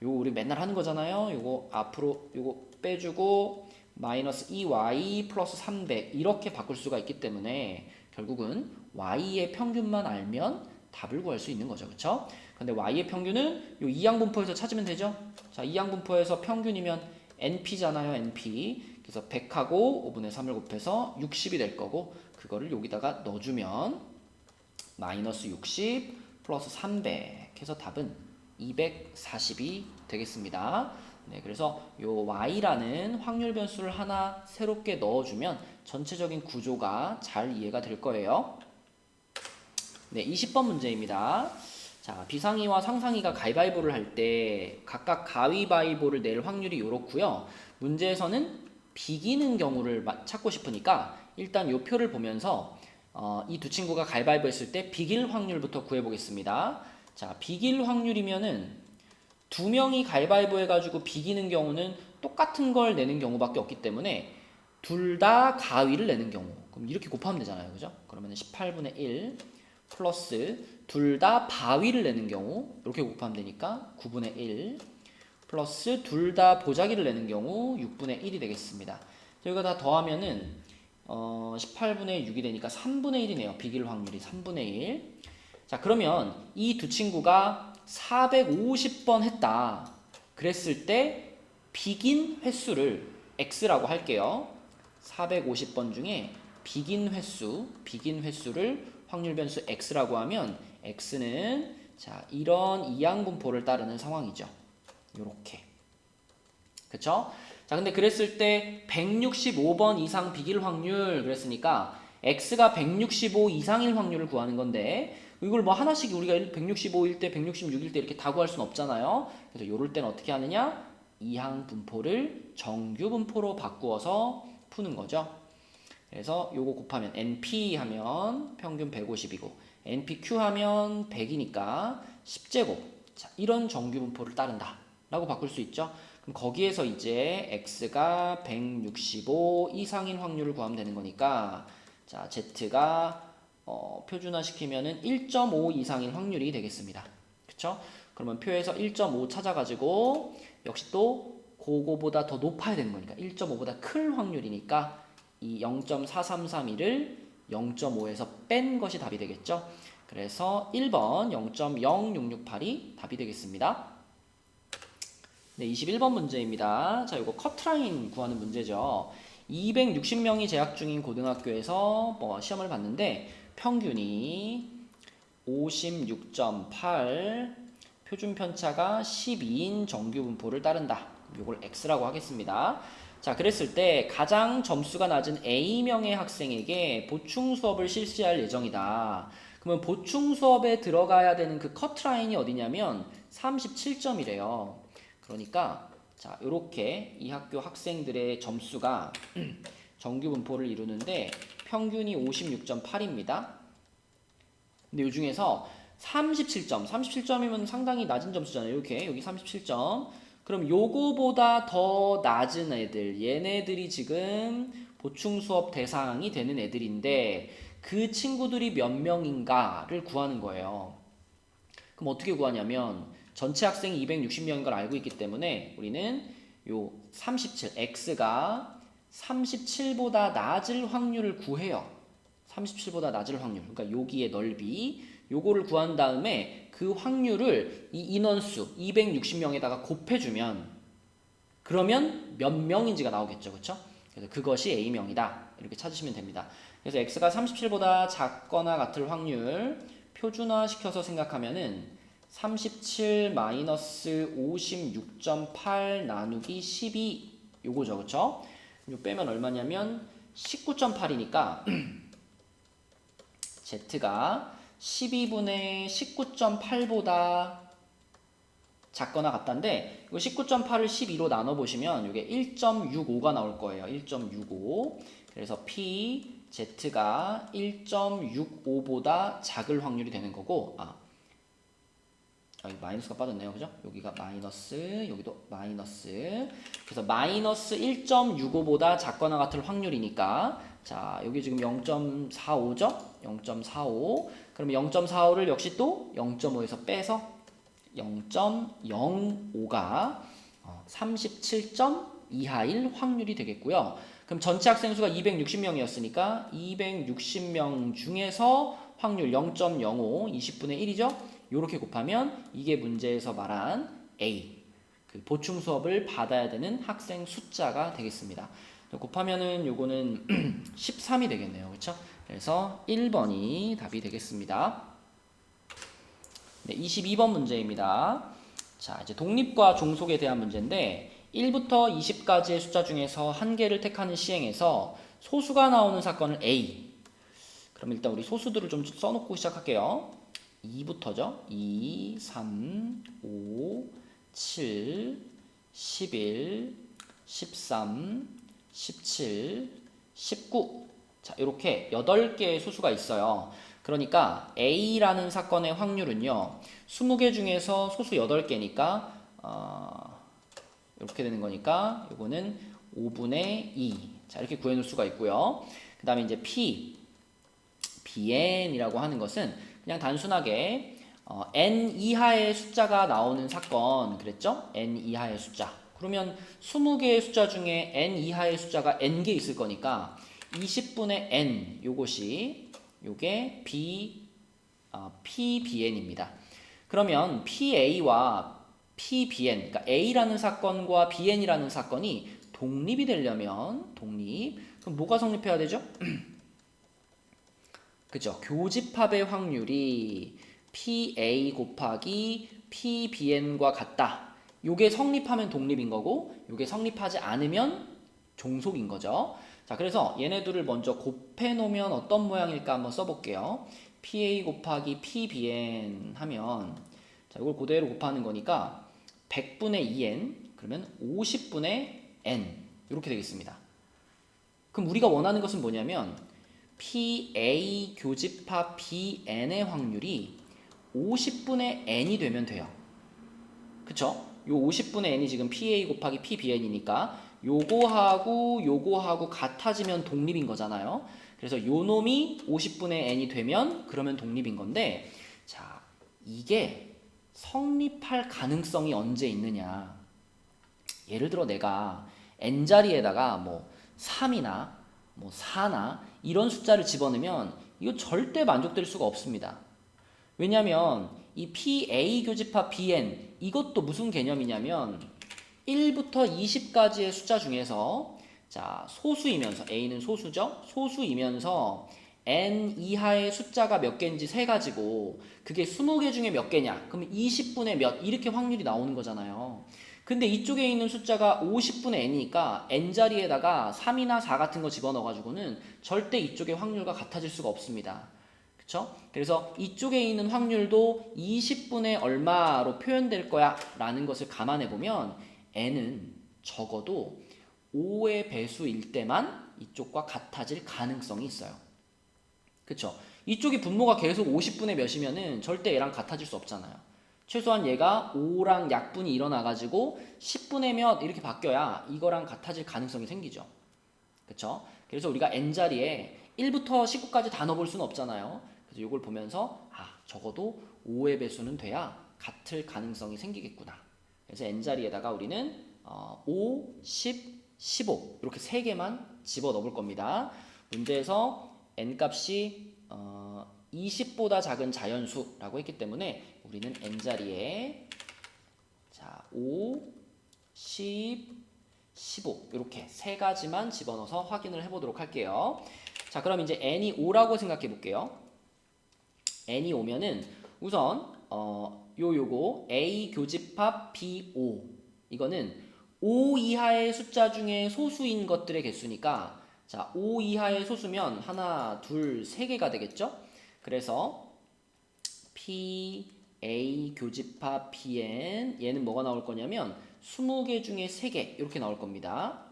요거 우리 맨날 하는 거잖아요. 요거 앞으로 요거 빼주고 마이너스 2y 플러스 300 이렇게 바꿀 수가 있기 때문에 결국은 y의 평균만 알면 답을 구할 수 있는 거죠. 그쵸? 근데 y의 평균은 요 이항분포에서 찾으면 되죠. 자, 이항분포에서 평균이면 np잖아요. np. 그래서 100하고 5분의 3을 곱해서 60이 될 거고, 그거를 여기다가 넣어주면 마이너스 60 플러스 300 해서 답은 240이 되겠습니다. 네, 그래서 요 y라는 확률 변수를 하나 새롭게 넣어주면 전체적인 구조가 잘 이해가 될 거예요. 네, 20번 문제입니다. 자, 비상이와 상상이가 가위바위보를 할 때 각각 가위바위보를 낼 확률이 이렇고요. 문제에서는 비기는 경우를 찾고 싶으니까 일단 이 표를 보면서 이 두 친구가 가위바위보 했을 때 비길 확률부터 구해보겠습니다. 자, 비길 확률이면은 두 명이 가위바위보 해가지고 비기는 경우는 똑같은 걸 내는 경우밖에 없기 때문에 둘 다 가위를 내는 경우, 그럼 이렇게 곱하면 되잖아요. 그죠? 그러면 18분의 1 플러스 둘 다 바위를 내는 경우 이렇게 곱하면 되니까 9분의 1 플러스 둘 다 보자기를 내는 경우 6분의 1이 되겠습니다. 저희가 다 더하면은 18분의 6이 되니까 3분의 1이네요. 비길 확률이 3분의 1. 자, 그러면 이 두 친구가 450번 했다. 그랬을 때 비긴 횟수를 x라고 할게요. 450번 중에 비긴 횟수를 확률 변수 x라고 하면 x는 자, 이런 이항분포를 따르는 상황이죠. 요렇게. 그쵸? 자, 근데 그랬을 때 165번 이상 비길 확률 그랬으니까 x가 165 이상일 확률을 구하는 건데 이걸 뭐 하나씩 우리가 165일 때 166일 때 이렇게 다 구할 수는 없잖아요. 그래서 요럴 때는 어떻게 하느냐? 이항분포를 정규분포로 바꾸어서 푸는 거죠. 그래서 요거 곱하면 np 하면 평균 150이고 npq 하면 100이니까 10제곱. 자, 이런 정규분포를 따른다 라고 바꿀 수 있죠. 그럼 거기에서 이제 x가 165 이상인 확률을 구하면 되는 거니까 자, z가 표준화 시키면은 1.5 이상인 확률이 되겠습니다. 그쵸? 그러면 표에서 1.5 찾아가지고 역시 또 그거보다 더 높아야 되는 거니까 1.5보다 큰 확률이니까 이 0.4331을 0.5에서 뺀 것이 답이 되겠죠. 그래서 1번 0.0668이 답이 되겠습니다. 네, 21번 문제입니다. 자, 이거 커트라인 구하는 문제죠. 260명이 재학 중인 고등학교에서 시험을 봤는데 평균이 56.8, 표준 편차가 12인 정규 분포를 따른다. 이걸 x라고 하겠습니다. 자, 그랬을 때 가장 점수가 낮은 A명의 학생에게 보충 수업을 실시할 예정이다. 그러면 보충 수업에 들어가야 되는 그 커트라인이 어디냐면 37점이래요. 그러니까 자, 요렇게 이 학교 학생들의 점수가 정규 분포를 이루는데 평균이 56.8입니다. 근데 이 중에서 37점이면 상당히 낮은 점수잖아요. 이렇게 여기 37점. 그럼 요거보다 더 낮은 애들, 얘네들이 지금 보충 수업 대상이 되는 애들인데 그 친구들이 몇 명인가를 구하는 거예요. 그럼 어떻게 구하냐면 전체 학생이 260명인 걸 알고 있기 때문에 우리는 요 37, x가 37보다 낮을 확률을 구해요. 37보다 낮을 확률. 그러니까 여기의 넓이, 요거를 구한 다음에 그 확률을 이 인원수 260명에다가 곱해주면 그러면 몇 명인지가 나오겠죠. 그쵸? 그래서 그것이 A명이다. 이렇게 찾으시면 됩니다. 그래서 X가 37보다 작거나 같을 확률 표준화 시켜서 생각하면은 37 마이너스 56.8 나누기 12 요거죠. 그쵸? 요 빼면 얼마냐면 19.8이니까 Z가 12분의 19.8보다 작거나 같다인데 이거 19.8을 12로 나눠보시면 이게 1.65가 나올 거예요. 1.65. 그래서 P, Z가 1.65보다 작을 확률이 되는 거고 여기 마이너스가 빠졌네요. 그죠? 여기가 마이너스, 여기도 마이너스. 그래서 마이너스 1.65보다 작거나 같을 확률이니까 자, 여기 지금 0.45죠? 0.45. 그러면 0.45를 역시 또 0.5에서 빼서 0.05가 37점 이하일 확률이 되겠고요. 그럼 전체 학생 수가 260명이었으니까 260명 중에서 확률 0.05, 20분의 1이죠? 이렇게 곱하면 이게 문제에서 말한 A, 그 보충 수업을 받아야 되는 학생 숫자가 되겠습니다. 곱하면은 요거는 13이 되겠네요. 그렇죠? 그래서 1번이 답이 되겠습니다. 네, 22번 문제입니다. 자, 이제 독립과 종속에 대한 문제인데 1부터 20까지의 숫자 중에서 한 개를 택하는 시행에서 소수가 나오는 사건을 A. 그럼 일단 우리 소수들을 좀 써놓고 시작할게요. 2부터죠. 2, 3, 5, 7, 11, 13, 17, 19. 자, 이렇게 8개의 수수가 있어요. 그러니까 A라는 사건의 확률은요. 20개 중에서 소수 8개니까 이렇게 되는 거니까 이거는 5분의 2. 자, 이렇게 구해놓을 수가 있고요. 그 다음에 이제 Bn이라고 하는 것은 그냥 단순하게 n 이하의 숫자가 나오는 사건 그랬죠? n 이하의 숫자. 그러면 20개의 숫자 중에 n 이하의 숫자가 n개 있을 거니까 20분의 n 요게 PBn입니다. 그러면 PA와 PBN, 그러니까 A라는 사건과 BN이라는 사건이 독립이 되려면 그럼 뭐가 성립해야 되죠? 그죠? 교집합의 확률이 PA 곱하기 PBN과 같다. 요게 성립하면 독립인 거고 요게 성립하지 않으면 종속인 거죠. 자, 그래서 얘네들을 먼저 곱해 놓으면 어떤 모양일까 한번 써볼게요. PA 곱하기 PBN 하면 자, 이걸 그대로 곱하는 거니까 100분의 2n 그러면 50분의 n 이렇게 되겠습니다. 그럼 우리가 원하는 것은 뭐냐면 PA 교집합 BN의 확률이 50분의 n이 되면 돼요. 그쵸? 요 50분의 n이 지금 PA 곱하기 PBN이니까 요거하고 같아지면 독립인 거잖아요. 그래서 요 놈이 50분의 n이 되면 그러면 독립인 건데 자, 이게 성립할 가능성이 언제 있느냐. 예를 들어 내가 n자리에다가 뭐 3이나 뭐 4나 이런 숫자를 집어넣으면 이거 절대 만족될 수가 없습니다. 왜냐하면 이 PA 교집합 BN 이것도 무슨 개념이냐면 1부터 20까지의 숫자 중에서 자, 소수이면서 A는 소수죠? 소수이면서 n 이하의 숫자가 몇 개인지 세 가지고 그게 20개 중에 몇 개냐? 그러면 20분의 몇 이렇게 확률이 나오는 거잖아요. 근데 이쪽에 있는 숫자가 50분의 n이니까 n자리에다가 3이나 4 같은 거 집어넣어 가지고는 절대 이쪽의 확률과 같아질 수가 없습니다. 그쵸? 그래서 이쪽에 있는 확률도 20분의 얼마로 표현될 거야 라는 것을 감안해 보면 n은 적어도 5의 배수일 때만 이쪽과 같아질 가능성이 있어요. 그쵸? 이쪽이 분모가 계속 50분의 몇이면은 절대 얘랑 같아질 수 없잖아요. 최소한 얘가 5랑 약분이 일어나가지고 10분의 몇 이렇게 바뀌어야 이거랑 같아질 가능성이 생기죠. 그쵸? 그래서 우리가 n자리에 1부터 19까지 다 넣어볼 수는 없잖아요. 그래서 이걸 보면서 적어도 5의 배수는 돼야 같을 가능성이 생기겠구나. 그래서 n자리에다가 우리는 5, 10, 15 이렇게 3개만 집어넣어 볼 겁니다. 문제에서 n값이 20보다 작은 자연수라고 했기 때문에 우리는 n자리에 자 5, 10, 15 이렇게 세 가지만 집어넣어서 확인을 해보도록 할게요. 자, 그럼 이제 n이 5라고 생각해 볼게요. n이 5면은 우선 요거 A 교집합 B5 이거는 5 이하의 숫자 중에 소수인 것들의 개수니까 자, 5 이하의 소수면 하나, 둘, 세 개가 되겠죠? 그래서 P, A 교집합 Pn 얘는 뭐가 나올 거냐면 20개 중에 3개 이렇게 나올 겁니다.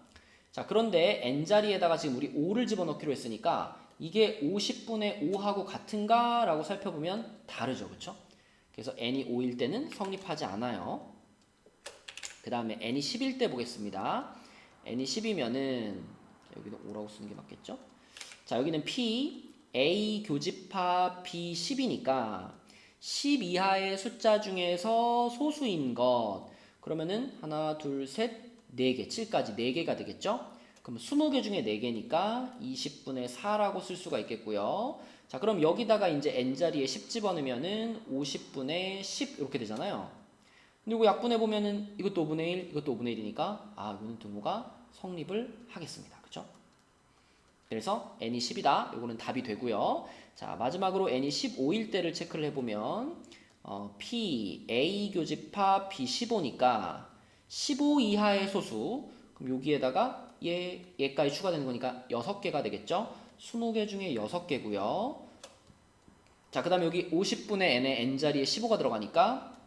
자, 그런데 n자리에다가 지금 우리 5를 집어넣기로 했으니까 이게 50분의 5하고 같은가? 라고 살펴보면 다르죠. 그쵸? 그래서 n이 5일 때는 성립하지 않아요. 그 다음에 n이 10일 때 보겠습니다. n이 10이면은 여기도 5라고 쓰는 게 맞겠죠? 자, 여기는 P, A 교집합 B 10이니까 10 이하의 숫자 중에서 소수인 것 그러면은 하나, 둘, 셋, 4개, 7까지 4개가 되겠죠? 그럼 20개 중에 4개니까 20분의 4라고 쓸 수가 있겠고요. 자, 그럼 여기다가 이제 n자리에 10 집어넣으면은 50분의 10 이렇게 되잖아요. 근데 이거 약분해보면은 이것도 5분의 1, 이것도 5분의 1이니까 이거는 등호가 성립을 하겠습니다. 그쵸? 그래서 n이 10이다. 이거는 답이 되고요. 자, 마지막으로 n이 15일 때를 체크를 해보면 P, A 교집합 B 15니까 15 이하의 소수 그럼 여기에다가 얘까지 추가되는 거니까 6개가 되겠죠? 20개 중에 6개고요. 자, 그 다음에 여기 50분의 n에 n자리에 15가 들어가니까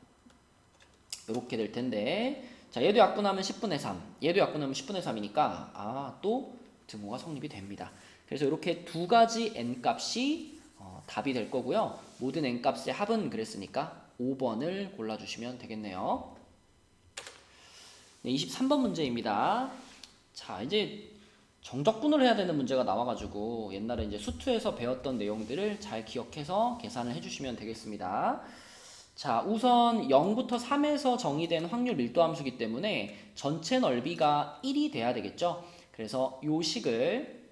이렇게 될 텐데 자, 얘도 약분하면 10분의 3 얘도 약분하면 10분의 3이니까 또 등호가 성립이 됩니다. 그래서 이렇게 두 가지 n값이 답이 될 거고요. 모든 n값의 합은 그랬으니까 5번을 골라주시면 되겠네요. 네, 23번 문제입니다. 자, 이제 정적분을 해야 되는 문제가 나와가지고 옛날에 이제 수투에서 배웠던 내용들을 잘 기억해서 계산을 해주시면 되겠습니다. 자, 우선 0부터 3에서 정의된 확률 밀도 함수이기 때문에 전체 넓이가 1이 돼야 되겠죠. 그래서 요 식을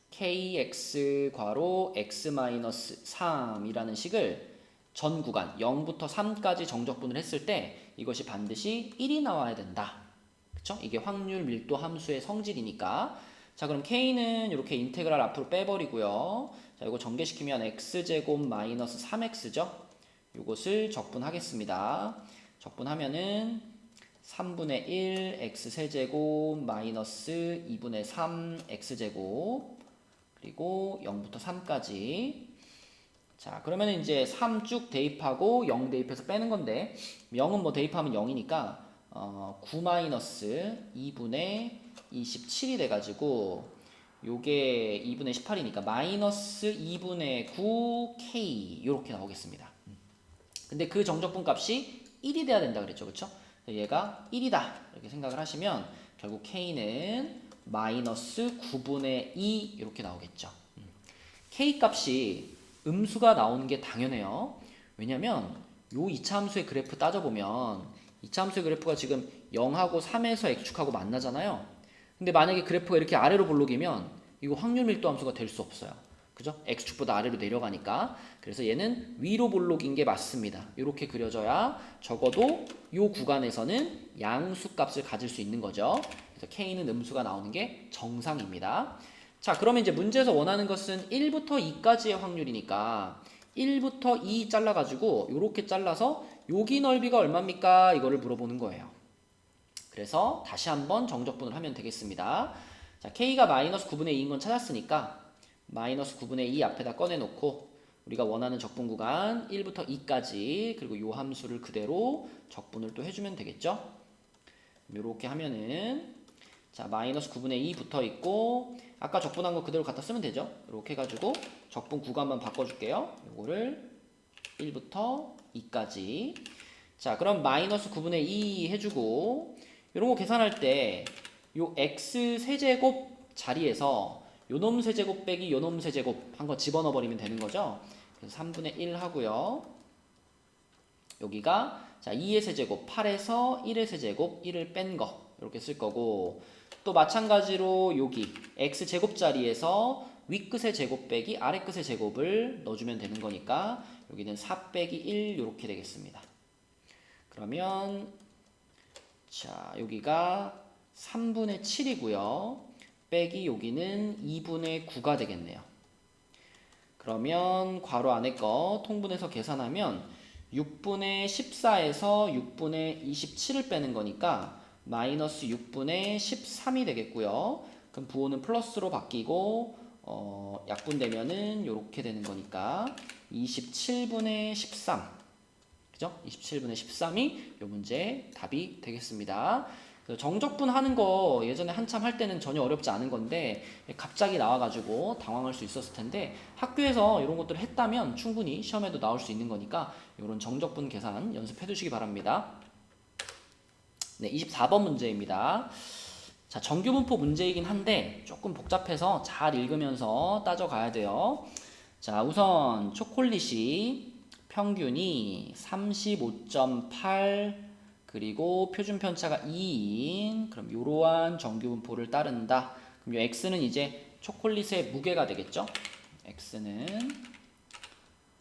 kx 괄호 x-3이라는 식을 전 구간 0부터 3까지 정적분을 했을 때 이것이 반드시 1이 나와야 된다. 그쵸? 이게 확률 밀도 함수의 성질이니까. 자, 그럼 k는 이렇게 인테그랄 앞으로 빼버리고요. 자, 이거 전개시키면 x제곱 마이너스 3x죠. 이것을 적분하겠습니다. 적분하면은 3분의 1 x세제곱 마이너스 2분의 3 x제곱 그리고 0부터 3까지 자, 그러면 이제 3 쭉 대입하고 0 대입해서 빼는 건데 0은 뭐 대입하면 0이니까 9 마이너스 2분의 27이 돼가지고 요게 2분의 18이니까 마이너스 2분의 9k 이렇게 나오겠습니다. 근데 그 정적분 값이 1이 돼야 된다 그랬죠. 그쵸? 얘가 1이다 이렇게 생각을 하시면 결국 k는 마이너스 9분의 2 이렇게 나오겠죠. k 값이 음수가 나오는 게 당연해요. 왜냐면 요 2차 함수의 그래프 따져보면 2차 함수의 그래프가 지금 0하고 3에서 x축하고 만나잖아요. 근데 만약에 그래프가 이렇게 아래로 볼록이면 이거 확률 밀도 함수가 될 수 없어요. 그죠? x축보다 아래로 내려가니까. 그래서 얘는 위로 볼록인 게 맞습니다. 이렇게 그려져야 적어도 이 구간에서는 양수값을 가질 수 있는 거죠. 그래서 k는 음수가 나오는 게 정상입니다. 자, 그러면 이제 문제에서 원하는 것은 1부터 2까지의 확률이니까 1부터 2 잘라가지고 이렇게 잘라서 여기 넓이가 얼마입니까? 이거를 물어보는 거예요. 그래서 다시 한번 정적분을 하면 되겠습니다. 자, k가 마이너스 9분의 2인 건 찾았으니까 마이너스 9분의 2 앞에다 꺼내놓고 우리가 원하는 적분 구간 1부터 2까지 그리고 요 함수를 그대로 적분을 또 해주면 되겠죠. 이렇게 하면은 자, 마이너스 9분의 2 붙어 있고 아까 적분한 거 그대로 갖다 쓰면 되죠. 이렇게 해가지고 적분 구간만 바꿔줄게요. 요거를 1부터 2까지 자, 그럼 마이너스 9분의 2 해주고 이런 거 계산할 때 요 x 세제곱 자리에서 요놈 세제곱 빼기 요놈 세제곱 한 거 집어넣어 버리면 되는 거죠. 그래서 3분의 1 하고요. 여기가 자 2의 세제곱 8에서 1의 세제곱 1을 뺀 거 이렇게 쓸 거고 또 마찬가지로 여기 x 제곱 자리에서 윗끝의 제곱 빼기 아래끝의 제곱을 넣어주면 되는 거니까 여기는 4 빼기 1 이렇게 되겠습니다. 그러면 자 여기가 3분의 7이고요. 빼기 여기는 2분의 9가 되겠네요. 그러면 괄호 안에 거 통분해서 계산하면 6분의 14에서 6분의 27을 빼는 거니까 마이너스 6분의 13이 되겠고요. 그럼 부호는 플러스로 바뀌고 약분되면은 이렇게 되는 거니까 27분의 13, 그죠? 27분의 13이 이 문제 답이 되겠습니다. 정적분 하는 거 예전에 한참 할 때는 전혀 어렵지 않은 건데 갑자기 나와가지고 당황할 수 있었을 텐데 학교에서 이런 것들을 했다면 충분히 시험에도 나올 수 있는 거니까 이런 정적분 계산 연습해 두시기 바랍니다. 네, 24번 문제입니다. 자, 정규분포 문제이긴 한데 조금 복잡해서 잘 읽으면서 따져가야 돼요. 자, 우선 초콜릿이 평균이 35.8 그리고 표준 편차가 2인 그럼 이러한 정규분포를 따른다. 그럼 이 x는 이제 초콜릿의 무게가 되겠죠. x는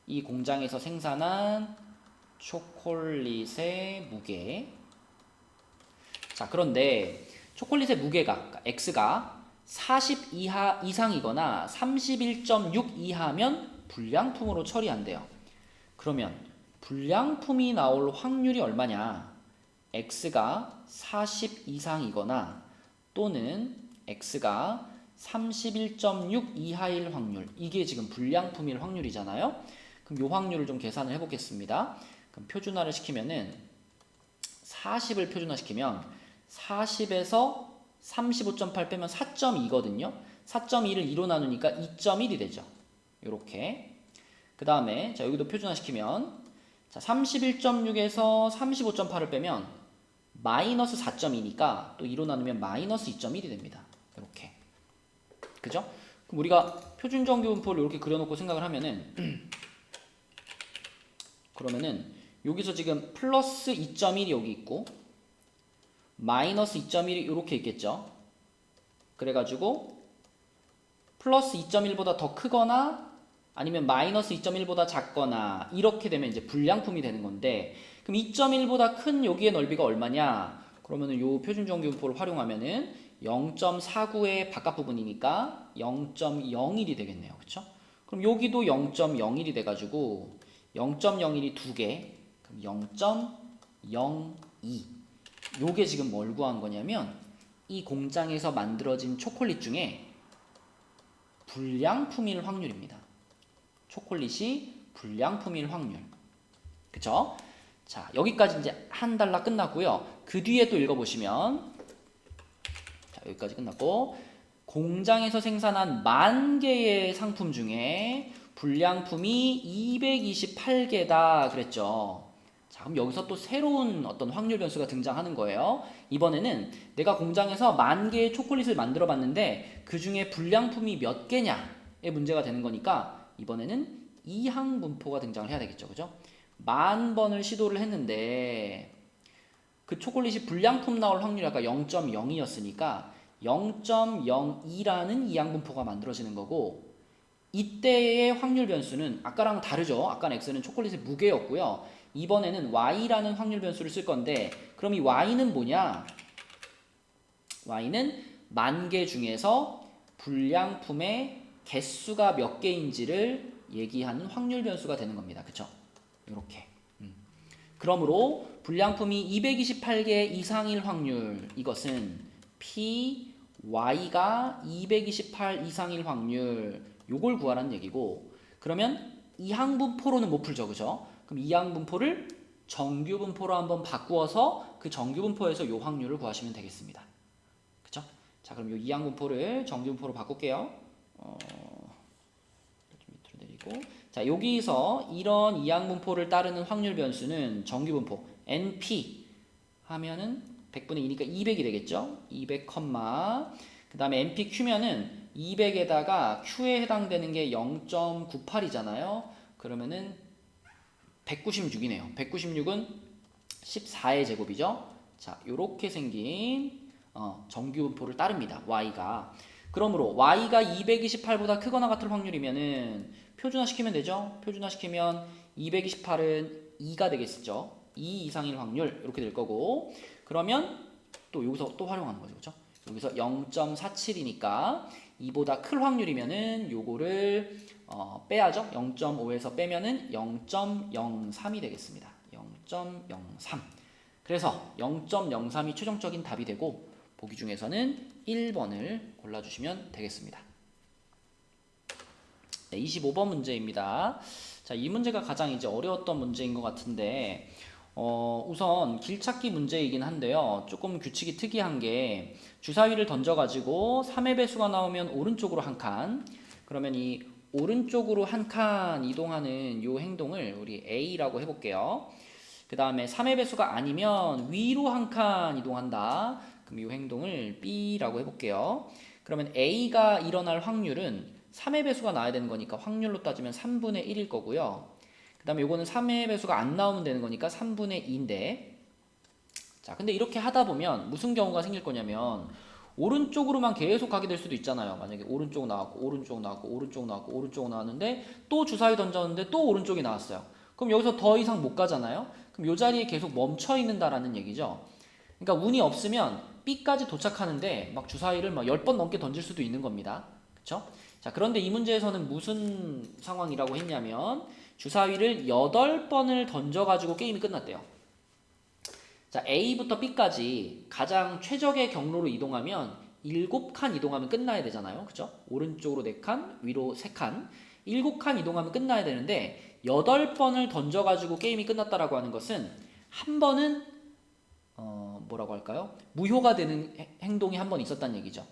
이 공장에서 생산한 초콜릿의 무게. 자, 그런데 초콜릿의 무게가 그러니까 x가 40 이상이거나 31.6 이하면 불량품으로 처리한대요. 그러면 불량품이 나올 확률이 얼마냐? x가 40 이상이거나 또는 x가 31.6 이하일 확률, 이게 지금 불량품일 확률이잖아요. 그럼 이 확률을 좀 계산을 해보겠습니다. 그럼 표준화를 시키면은 40을 표준화시키면 40에서 35.8 빼면 4.2거든요. 4.2를 2로 나누니까 2.1이 되죠. 이렇게. 그 다음에 자 여기도 표준화시키면 자 31.6에서 35.8을 빼면 마이너스 4.2니까 또 2로 나누면 마이너스 2.1이 됩니다. 이렇게. 그죠? 그럼 우리가 표준정규분포를 이렇게 그려놓고 생각을 하면은 그러면은 여기서 지금 플러스 2.1이 여기 있고 마이너스 2.1이 이렇게 있겠죠. 그래가지고 플러스 2.1보다 더 크거나 아니면 마이너스 2.1보다 작거나 이렇게 되면 이제 불량품이 되는 건데 그럼 2.1보다 큰 여기의 넓이가 얼마냐? 그러면은 요 표준정규분포를 활용하면은 0.49의 바깥 부분이니까 0.01이 되겠네요. 그쵸? 그럼 여기도 0.01이 돼가지고 0.01이 두 개, 그럼 0.02. 요게 지금 뭘 구한 거냐면 이 공장에서 만들어진 초콜릿 중에 불량품일 확률입니다. 초콜릿이 불량품일 확률. 그쵸? 자, 여기까지 이제 한 달락 끝났고요. 그 뒤에 또 읽어보시면 자, 여기까지 끝났고 공장에서 생산한 10,000개의 상품 중에 불량품이 228개다 그랬죠. 자, 그럼 여기서 또 새로운 어떤 확률 변수가 등장하는 거예요. 이번에는 내가 공장에서 10,000개의 초콜릿을 만들어 봤는데 그 중에 불량품이 몇 개냐의 문제가 되는 거니까 이번에는 이항분포가 등장을 해야 되겠죠. 그죠? 10,000번을 시도를 했는데 그 초콜릿이 불량품 나올 확률이 아까 0.02였으니까 0.02라는 이항분포가 만들어지는 거고 이때의 확률 변수는 아까랑 다르죠. 아까는 x는 초콜릿의 무게였고요. 이번에는 y라는 확률 변수를 쓸 건데 그럼 이 y는 뭐냐? y는 10,000개 중에서 불량품의 개수가 몇 개인지를 얘기하는 확률 변수가 되는 겁니다. 그쵸? 이렇게. 그러므로 불량품이 228개 이상일 확률, 이것은 P, Y가 228 이상일 확률, 요걸 구하라는 얘기고, 그러면 이항분포로는 못 풀죠. 그죠? 그럼 이항분포를 정규분포로 한번 바꾸어서 그 정규분포에서 요 확률을 구하시면 되겠습니다. 그쵸? 자, 그럼 요 이항분포를 정규분포로 바꿀게요. 밑으로 내리고. 자, 여기서 이런 이항분포를 따르는 확률 변수는 정규분포 NP 하면은 100분의 2니까 200이 되겠죠? 200, 그 다음에 NPQ면은 200에다가 Q에 해당되는 게 0.98이잖아요. 그러면은 196이네요. 196은 14의 제곱이죠. 자, 요렇게 생긴 정규분포를 따릅니다. Y가. 그러므로 Y가 228보다 크거나 같을 확률이면은 표준화시키면 되죠. 표준화시키면 228은 2가 되겠죠. 2 이상일 확률 이렇게 될 거고 그러면 또 여기서 또 활용하는 거죠. 그렇죠? 여기서 0.47이니까 2보다 클 확률이면은 요거를 빼야죠. 0.5에서 빼면은 0.03이 되겠습니다. 0.03. 그래서 0.03이 최종적인 답이 되고 보기 중에서는 1번을 골라주시면 되겠습니다. 네, 25번 문제입니다. 자, 이 문제가 가장 이제 어려웠던 문제인 것 같은데 우선 길찾기 문제이긴 한데요. 조금 규칙이 특이한 게 주사위를 던져가지고 3의 배수가 나오면 오른쪽으로 한 칸, 그러면 이 오른쪽으로 한 칸 이동하는 이 행동을 우리 A라고 해볼게요. 그 다음에 3의 배수가 아니면 위로 한 칸 이동한다. 그럼 이 행동을 B라고 해볼게요. 그러면 A가 일어날 확률은 3의 배수가 나와야 되는 거니까 확률로 따지면 3분의 1일 거고요. 그 다음에 요거는 3의 배수가 안 나오면 되는 거니까 3분의 2인데, 자, 근데 이렇게 하다 보면 무슨 경우가 생길 거냐면 오른쪽으로만 계속 가게 될 수도 있잖아요. 만약에 오른쪽 나왔고 오른쪽 나왔고 오른쪽 나왔고 오른쪽 나왔는데 또 주사위 던졌는데 또 오른쪽이 나왔어요. 그럼 여기서 더 이상 못 가잖아요. 그럼 요 자리에 계속 멈춰 있는다라는 얘기죠. 그러니까 운이 없으면 B까지 도착하는데 막 주사위를 막 10번 넘게 던질 수도 있는 겁니다. 그렇죠? 자, 그런데 이 문제에서는 무슨 상황이라고 했냐면 주사위를 8번을 던져가지고 게임이 끝났대요. 자, A부터 B까지 가장 최적의 경로로 이동하면 7칸 이동하면 끝나야 되잖아요. 그죠? 오른쪽으로 4칸, 위로 3칸. 7칸 이동하면 끝나야 되는데 8번을 던져가지고 게임이 끝났다라고 하는 것은 한 번은 뭐라고 할까요? 무효가 되는 행동이 한 번 있었다는 얘기죠.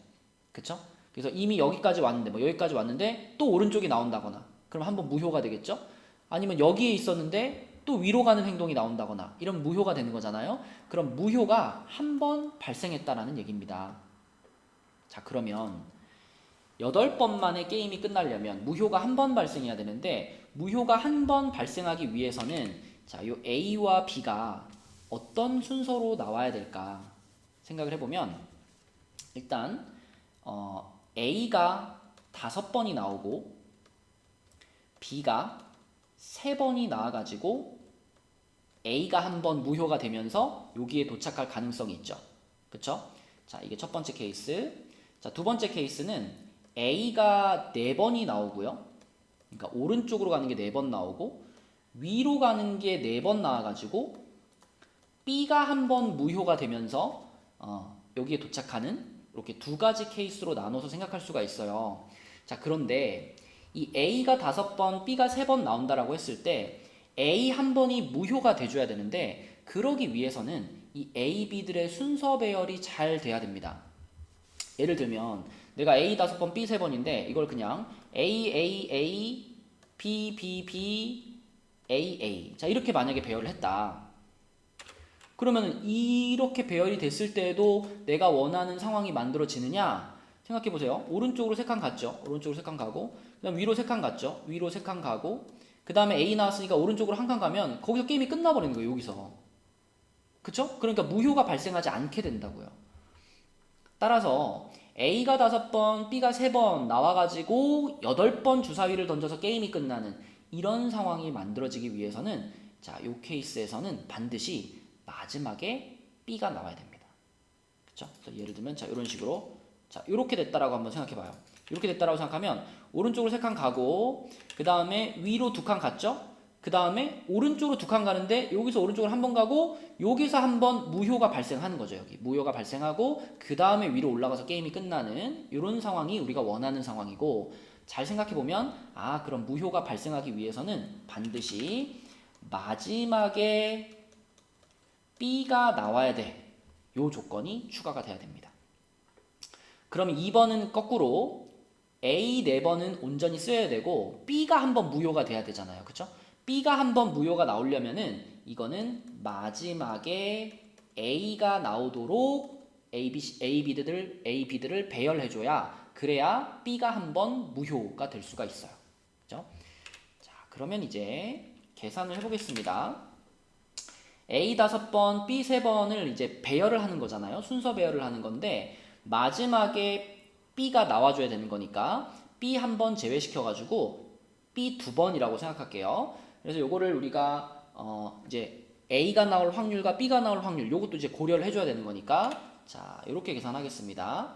그쵸? 그래서 이미 여기까지 왔는데 뭐 여기까지 왔는데 또 오른쪽이 나온다거나 그럼 한 번 무효가 되겠죠? 아니면 여기에 있었는데 또 위로 가는 행동이 나온다거나 이런 무효가 되는 거잖아요. 그럼 무효가 한 번 발생했다라는 얘기입니다. 자, 그러면 8번 만에 게임이 끝나려면 무효가 한 번 발생해야 되는데 무효가 한 번 발생하기 위해서는 자, 요 A와 B가 어떤 순서로 나와야 될까 생각을 해보면 일단 A가 5번이 나오고 B가 3번이 나와가지고 A가 한 번 무효가 되면서 여기에 도착할 가능성이 있죠. 그쵸? 자, 이게 첫 번째 케이스. 자, 두 번째 케이스는 A가 4번이 나오고요. 그러니까 오른쪽으로 가는 게 4번 나오고 위로 가는 게 4번 나와가지고 B가 한 번 무효가 되면서 여기에 도착하는 이렇게 두 가지 케이스로 나눠서 생각할 수가 있어요. 자, 그런데 이 A가 5번, B가 3번 나온다라고 했을 때 A 한 번이 무효가 돼줘야 되는데 그러기 위해서는 이 A, B들의 순서 배열이 잘 돼야 됩니다. 예를 들면 내가 A 5번, B 3번인데 이걸 그냥 A, A, A, B, B, B, A, A 자, 이렇게 만약에 배열을 했다. 그러면 이렇게 배열이 됐을 때에도 내가 원하는 상황이 만들어지느냐? 생각해보세요. 오른쪽으로 3칸 갔죠? 오른쪽으로 3칸 가고 그 다음 위로 3칸 갔죠? 위로 3칸 가고 그 다음에 A 나왔으니까 오른쪽으로 한 칸 가면 거기서 게임이 끝나버리는 거예요. 여기서. 그쵸? 그러니까 무효가 발생하지 않게 된다고요. 따라서 A가 5번, B가 3번 나와가지고 8번 주사위를 던져서 게임이 끝나는 이런 상황이 만들어지기 위해서는 자, 이 케이스에서는 반드시 마지막에 B가 나와야 됩니다. 그쵸? 예를 들면 자, 이런 식으로 자, 이렇게 됐다라고 한번 생각해 봐요. 이렇게 됐다라고 생각하면 오른쪽으로 3칸 가고 그 다음에 위로 2칸 갔죠? 그 다음에 오른쪽으로 2칸 가는데 여기서 오른쪽으로 한 번 가고 여기서 한 번 무효가 발생하는 거죠. 여기 무효가 발생하고 그 다음에 위로 올라가서 게임이 끝나는 이런 상황이 우리가 원하는 상황이고 잘 생각해 보면 아, 그럼 무효가 발생하기 위해서는 반드시 마지막에 B가 나와야 돼. 요 조건이 추가가 돼야 됩니다. 그럼 2번은 거꾸로 A 4번은 온전히 쓰여야 되고 B가 한번 무효가 돼야 되잖아요. 그쵸? B가 한번 무효가 나오려면은 이거는 마지막에 A가 나오도록 A, B들을 배열해줘야 그래야 B가 한번 무효가 될 수가 있어요. 그죠? 자, 그러면 이제 계산을 해보겠습니다. A 5번, B 3번을 이제 배열을 하는 거잖아요. 순서 배열을 하는 건데 마지막에 B가 나와줘야 되는 거니까 B 한 번 제외시켜가지고 B 2번이라고 생각할게요. 그래서 요거를 우리가 이제 A가 나올 확률과 B가 나올 확률 요것도 이제 고려를 해줘야 되는 거니까 자, 이렇게 계산하겠습니다.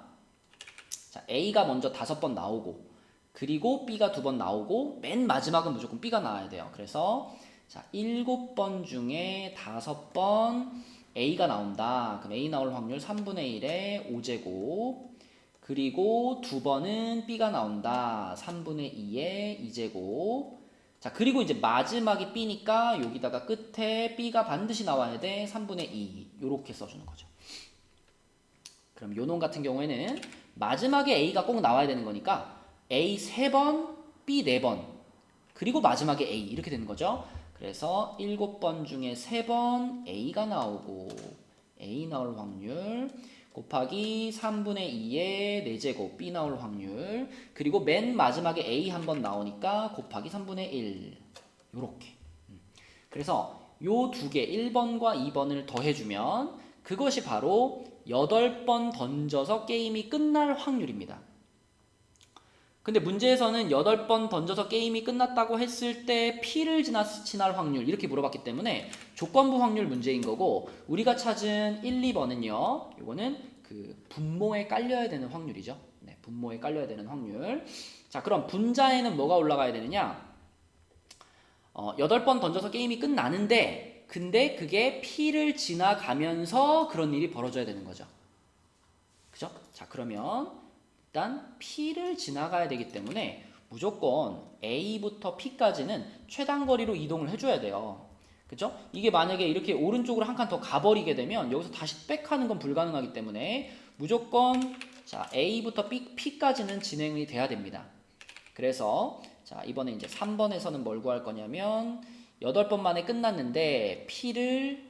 자, A가 먼저 5번 나오고, 그리고 B가 2번 나오고, 맨 마지막은 무조건 B가 나와야 돼요. 그래서 자, 7번 중에 5번 A가 나온다. 그럼 A 나올 확률 3분의 1의 5제곱. 그리고 2번은 B가 나온다. 3분의 2의 2제곱. 자, 그리고 이제 마지막이 B니까 여기다가 끝에 B가 반드시 나와야 돼. 3분의 2. 요렇게 써주는 거죠. 그럼 요 놈 같은 경우에는 마지막에 A가 꼭 나와야 되는 거니까 A 3번, B 4번, 그리고 마지막에 A 이렇게 되는 거죠. 그래서 7번 중에 3번 A가 나오고 A 나올 확률 곱하기 3분의 2의 4제곱 B 나올 확률 그리고 맨 마지막에 A 한 번 나오니까 곱하기 3분의 1 요렇게. 그래서 요 두 개 1번과 2번을 더해주면 그것이 바로 8번 던져서 게임이 끝날 확률입니다. 근데 문제에서는 8번 던져서 게임이 끝났다고 했을 때 P를 지날 확률 이렇게 물어봤기 때문에 조건부 확률 문제인 거고 우리가 찾은 1, 2번은요. 이거는 그 분모에 깔려야 되는 확률이죠. 네, 분모에 깔려야 되는 확률. 자, 그럼 분자에는 뭐가 올라가야 되느냐? 8번 던져서 게임이 끝나는데 근데 그게 P를 지나가면서 그런 일이 벌어져야 되는 거죠. 그죠? 자, 그러면 일단 P를 지나가야 되기 때문에 무조건 A부터 P까지는 최단 거리로 이동을 해줘야 돼요. 그죠? 이게 만약에 이렇게 오른쪽으로 한 칸 더 가버리게 되면 여기서 다시 백하는 건 불가능하기 때문에 무조건 자 A부터 P까지는 진행이 돼야 됩니다. 그래서 자 이번에 이제 3번에서는 뭘 구할 거냐면 8번 만에 끝났는데 P를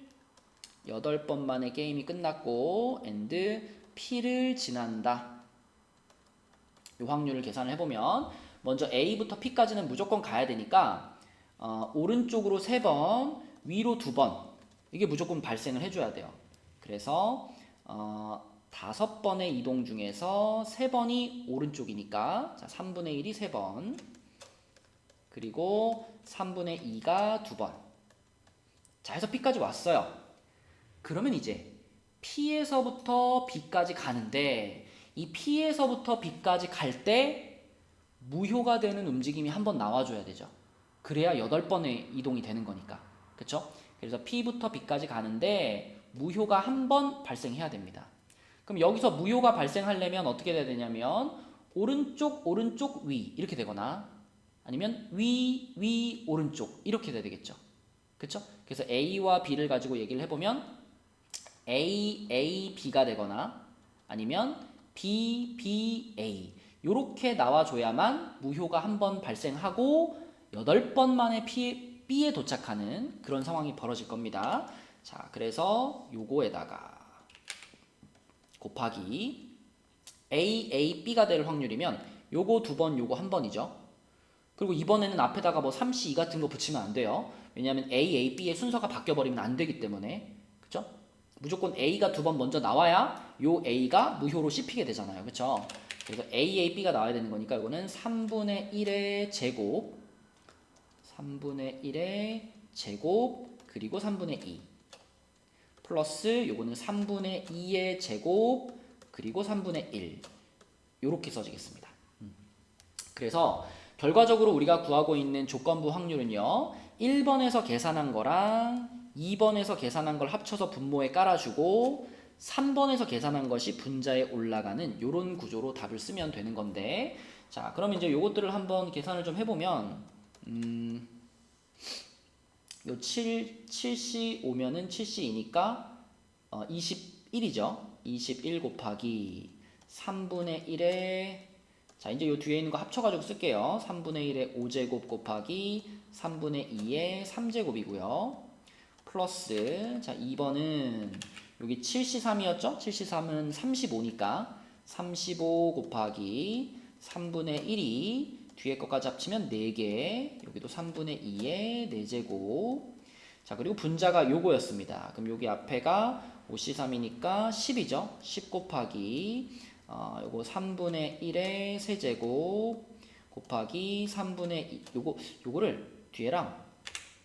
8번 만에 게임이 끝났고 and P를 지난다. 이 확률을 계산을 해보면 먼저 A부터 P까지는 무조건 가야 되니까 오른쪽으로 3번, 위로 2번 이게 무조건 발생을 해줘야 돼요. 그래서 5번의 이동 중에서 3번이 오른쪽이니까 자 3분의 1이 3번 그리고 3분의 2가 2번 자 해서 P까지 왔어요. 그러면 이제 P에서부터 B까지 가는데 이 P에서부터 B까지 갈 때 무효가 되는 움직임이 한번 나와줘야 되죠. 그래야 8번의 이동이 되는 거니까. 그쵸? 그래서 P부터 B까지 가는데 무효가 한 번 발생해야 됩니다. 그럼 여기서 무효가 발생하려면 어떻게 돼야 되냐면 오른쪽, 오른쪽, 위 이렇게 되거나 아니면 위, 위, 오른쪽 이렇게 돼야 되겠죠. 그쵸? 그래서 A와 B를 가지고 얘기를 해보면 A, A, B가 되거나 아니면 B, B, A 요렇게 나와줘야만 무효가 한 번 발생하고 8번 만에 B에 도착하는 그런 상황이 벌어질 겁니다. 자, 그래서 요거에다가 곱하기 A, A, B가 될 확률이면 요거 2번, 요거 1번이죠. 그리고 이번에는 앞에다가 뭐 3C, 2 같은 거 붙이면 안 돼요. 왜냐하면 A, A, B의 순서가 바뀌어버리면 안 되기 때문에. 그쵸? 무조건 A가 2번 먼저 나와야 요 A가 무효로 씹히게 되잖아요. 그쵸? 그래서 A, A, B가 나와야 되는 거니까 이거는 3분의 1의 제곱 3분의 1의 제곱 그리고 3분의 2 플러스 요거는 3분의 2의 제곱 그리고 3분의 1 요렇게 써지겠습니다. 그래서 결과적으로 우리가 구하고 있는 조건부 확률은요 1번에서 계산한 거랑 2번에서 계산한 걸 합쳐서 분모에 깔아주고 3번에서 계산한 것이 분자에 올라가는 요런 구조로 답을 쓰면 되는 건데 자 그럼 이제 요것들을 한번 계산을 좀 해보면 요 7C 오면은 7C이니까 21이죠 21 곱하기 3분의 1에 자 이제 요 뒤에 있는 거 합쳐가지고 쓸게요 3분의 1의 5제곱 곱하기 3분의 2의 3제곱이고요 플러스 자 2번은 여기 7C3이었죠 7C3은 35니까 35 곱하기 3분의 1이 뒤에 것까지 합치면 4개 여기도 3분의 2의 4제곱 자 그리고 분자가 요거였습니다 그럼 여기 앞에가 5C3이니까 10이죠 10 곱하기 요거 3분의 1의 세제곱 곱하기 3분의 2 요거를 뒤에랑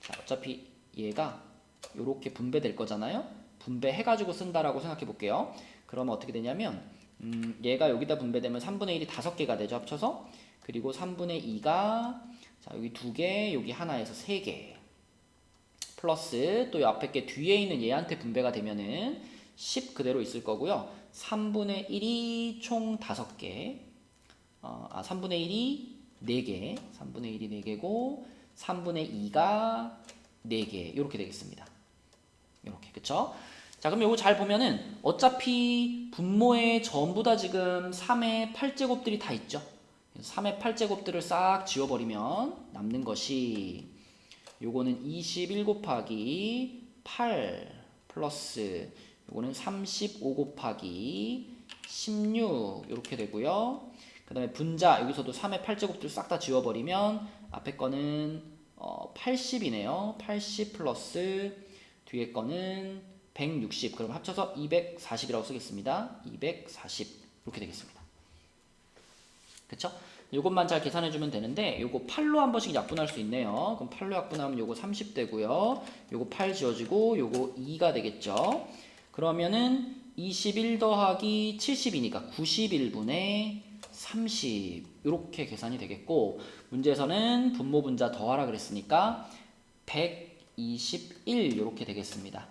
자 어차피 얘가 요렇게 분배될 거잖아요 분배해가지고 쓴다라고 생각해 볼게요. 그러면 어떻게 되냐면 얘가 여기다 분배되면 3분의 1이 5개가 되죠. 합쳐서. 그리고 3분의 2가 자 여기 2개, 여기 하나에서 3개. 플러스 또 이 앞에 게 뒤에 있는 얘한테 분배가 되면은 10 그대로 있을 거고요. 3분의 1이 총 5개. 3분의 1이 4개. 3분의 1이 4개고 3분의 2가 4개. 이렇게 되겠습니다. 이렇게. 그쵸? 자, 그럼 요거 잘 보면은 어차피 분모에 전부 다 지금 3의 8제곱들이 다 있죠. 3의 8제곱들을 싹 지워버리면 남는 것이 요거는 21 곱하기 8 플러스 요거는 35 곱하기 16 이렇게 되고요. 그 다음에 분자 여기서도 3의 8제곱들 싹 다 지워버리면 앞에 거는 80이네요. 80 플러스 뒤에 거는 160. 그럼 합쳐서 240이라고 쓰겠습니다. 240 이렇게 되겠습니다. 그쵸? 요것만 잘 계산해주면 되는데 요거 8로 한 번씩 약분할 수 있네요. 그럼 8로 약분하면 요거 30 되고요. 요거 8 지워지고 요거 2가 되겠죠. 그러면은 21 더하기 70이니까 91분의 30 이렇게 계산이 되겠고 문제에서는 분모 분자 더하라 그랬으니까 121 이렇게 되겠습니다.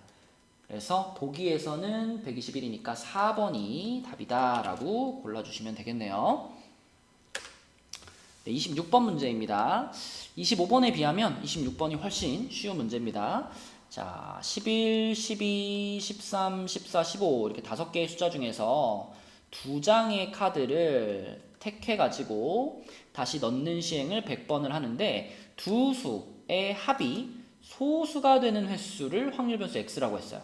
그래서 보기에서는 121이니까 4번이 답이다 라고 골라주시면 되겠네요. 네, 26번 문제입니다. 25번에 비하면 26번이 훨씬 쉬운 문제입니다. 자, 11, 12, 13, 14, 15 이렇게 5개의 숫자 중에서 2장의 카드를 택해가지고 다시 넣는 시행을 100번을 하는데 두 수의 합이 소수가 되는 횟수를 확률 변수 x라고 했어요.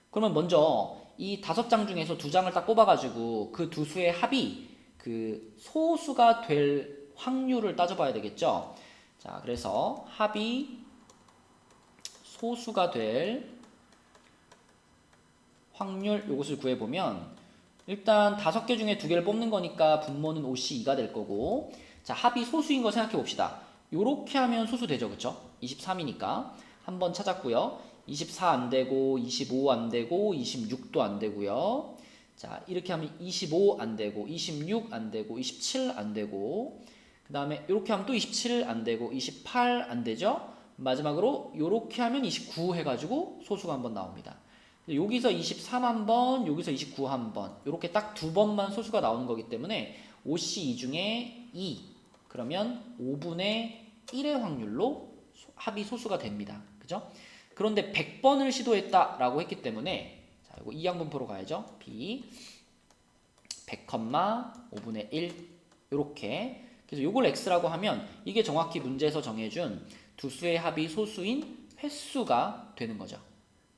그러면 먼저 이 5장 중에서 2장을 딱 뽑아가지고 그 두 수의 합이 그 소수가 될 확률을 따져봐야 되겠죠. 자, 그래서 합이 소수가 될 확률 요것을 구해보면 일단 5개 중에 2개를 뽑는 거니까 분모는 OC2가 될 거고 자, 합이 소수인 거 생각해 봅시다. 요렇게 하면 소수 되죠. 그쵸? 23이니까 한번 찾았고요. 24 안 되고 25 안 되고 26도 안 되고요. 자, 이렇게 하면 25 안 되고 26 안 되고 27 안 되고 그 다음에 이렇게 하면 또 27 안 되고 28 안 되죠. 마지막으로 이렇게 하면 29 해가지고 소수가 한번 나옵니다. 여기서 23 한번 여기서 29 한번 이렇게 딱 2번만 소수가 나오는 거기 때문에 OC2 중에 2 그러면 5분의 1의 확률로 합이 소수가 됩니다. 그죠? 그런데 100번을 시도했다라고 했기 때문에 자, 이거 이항분포로 가야죠. B 100, 5분의 1 이렇게 그래서 이걸 x라고 하면 이게 정확히 문제에서 정해준 두 수의 합이 소수인 횟수가 되는 거죠.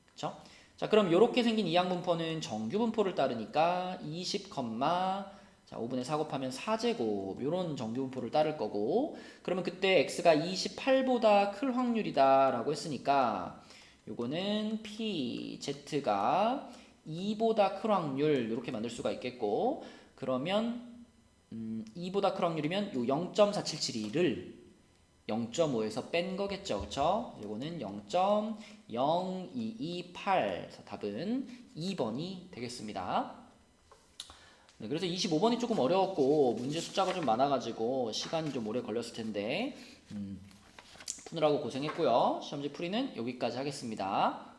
그렇죠? 자, 그럼 이렇게 생긴 이항분포는 정규분포를 따르니까 20, 자, 5분의 4 곱하면 4제곱 이런 정규분포를 따를 거고 그러면 그때 x가 28보다 클 확률이다 라고 했으니까 요거는 p, z가 2보다 클 확률 이렇게 만들 수가 있겠고 그러면 2보다 클 확률이면 요 0.4772를 0.5에서 뺀 거겠죠. 그쵸? 요거는 0.0228 답은 2번이 되겠습니다. 네, 그래서 25번이 조금 어려웠고 문제 숫자가 좀 많아가지고 시간이 좀 오래 걸렸을 텐데 푸느라고 고생했고요. 시험지 풀이는 여기까지 하겠습니다.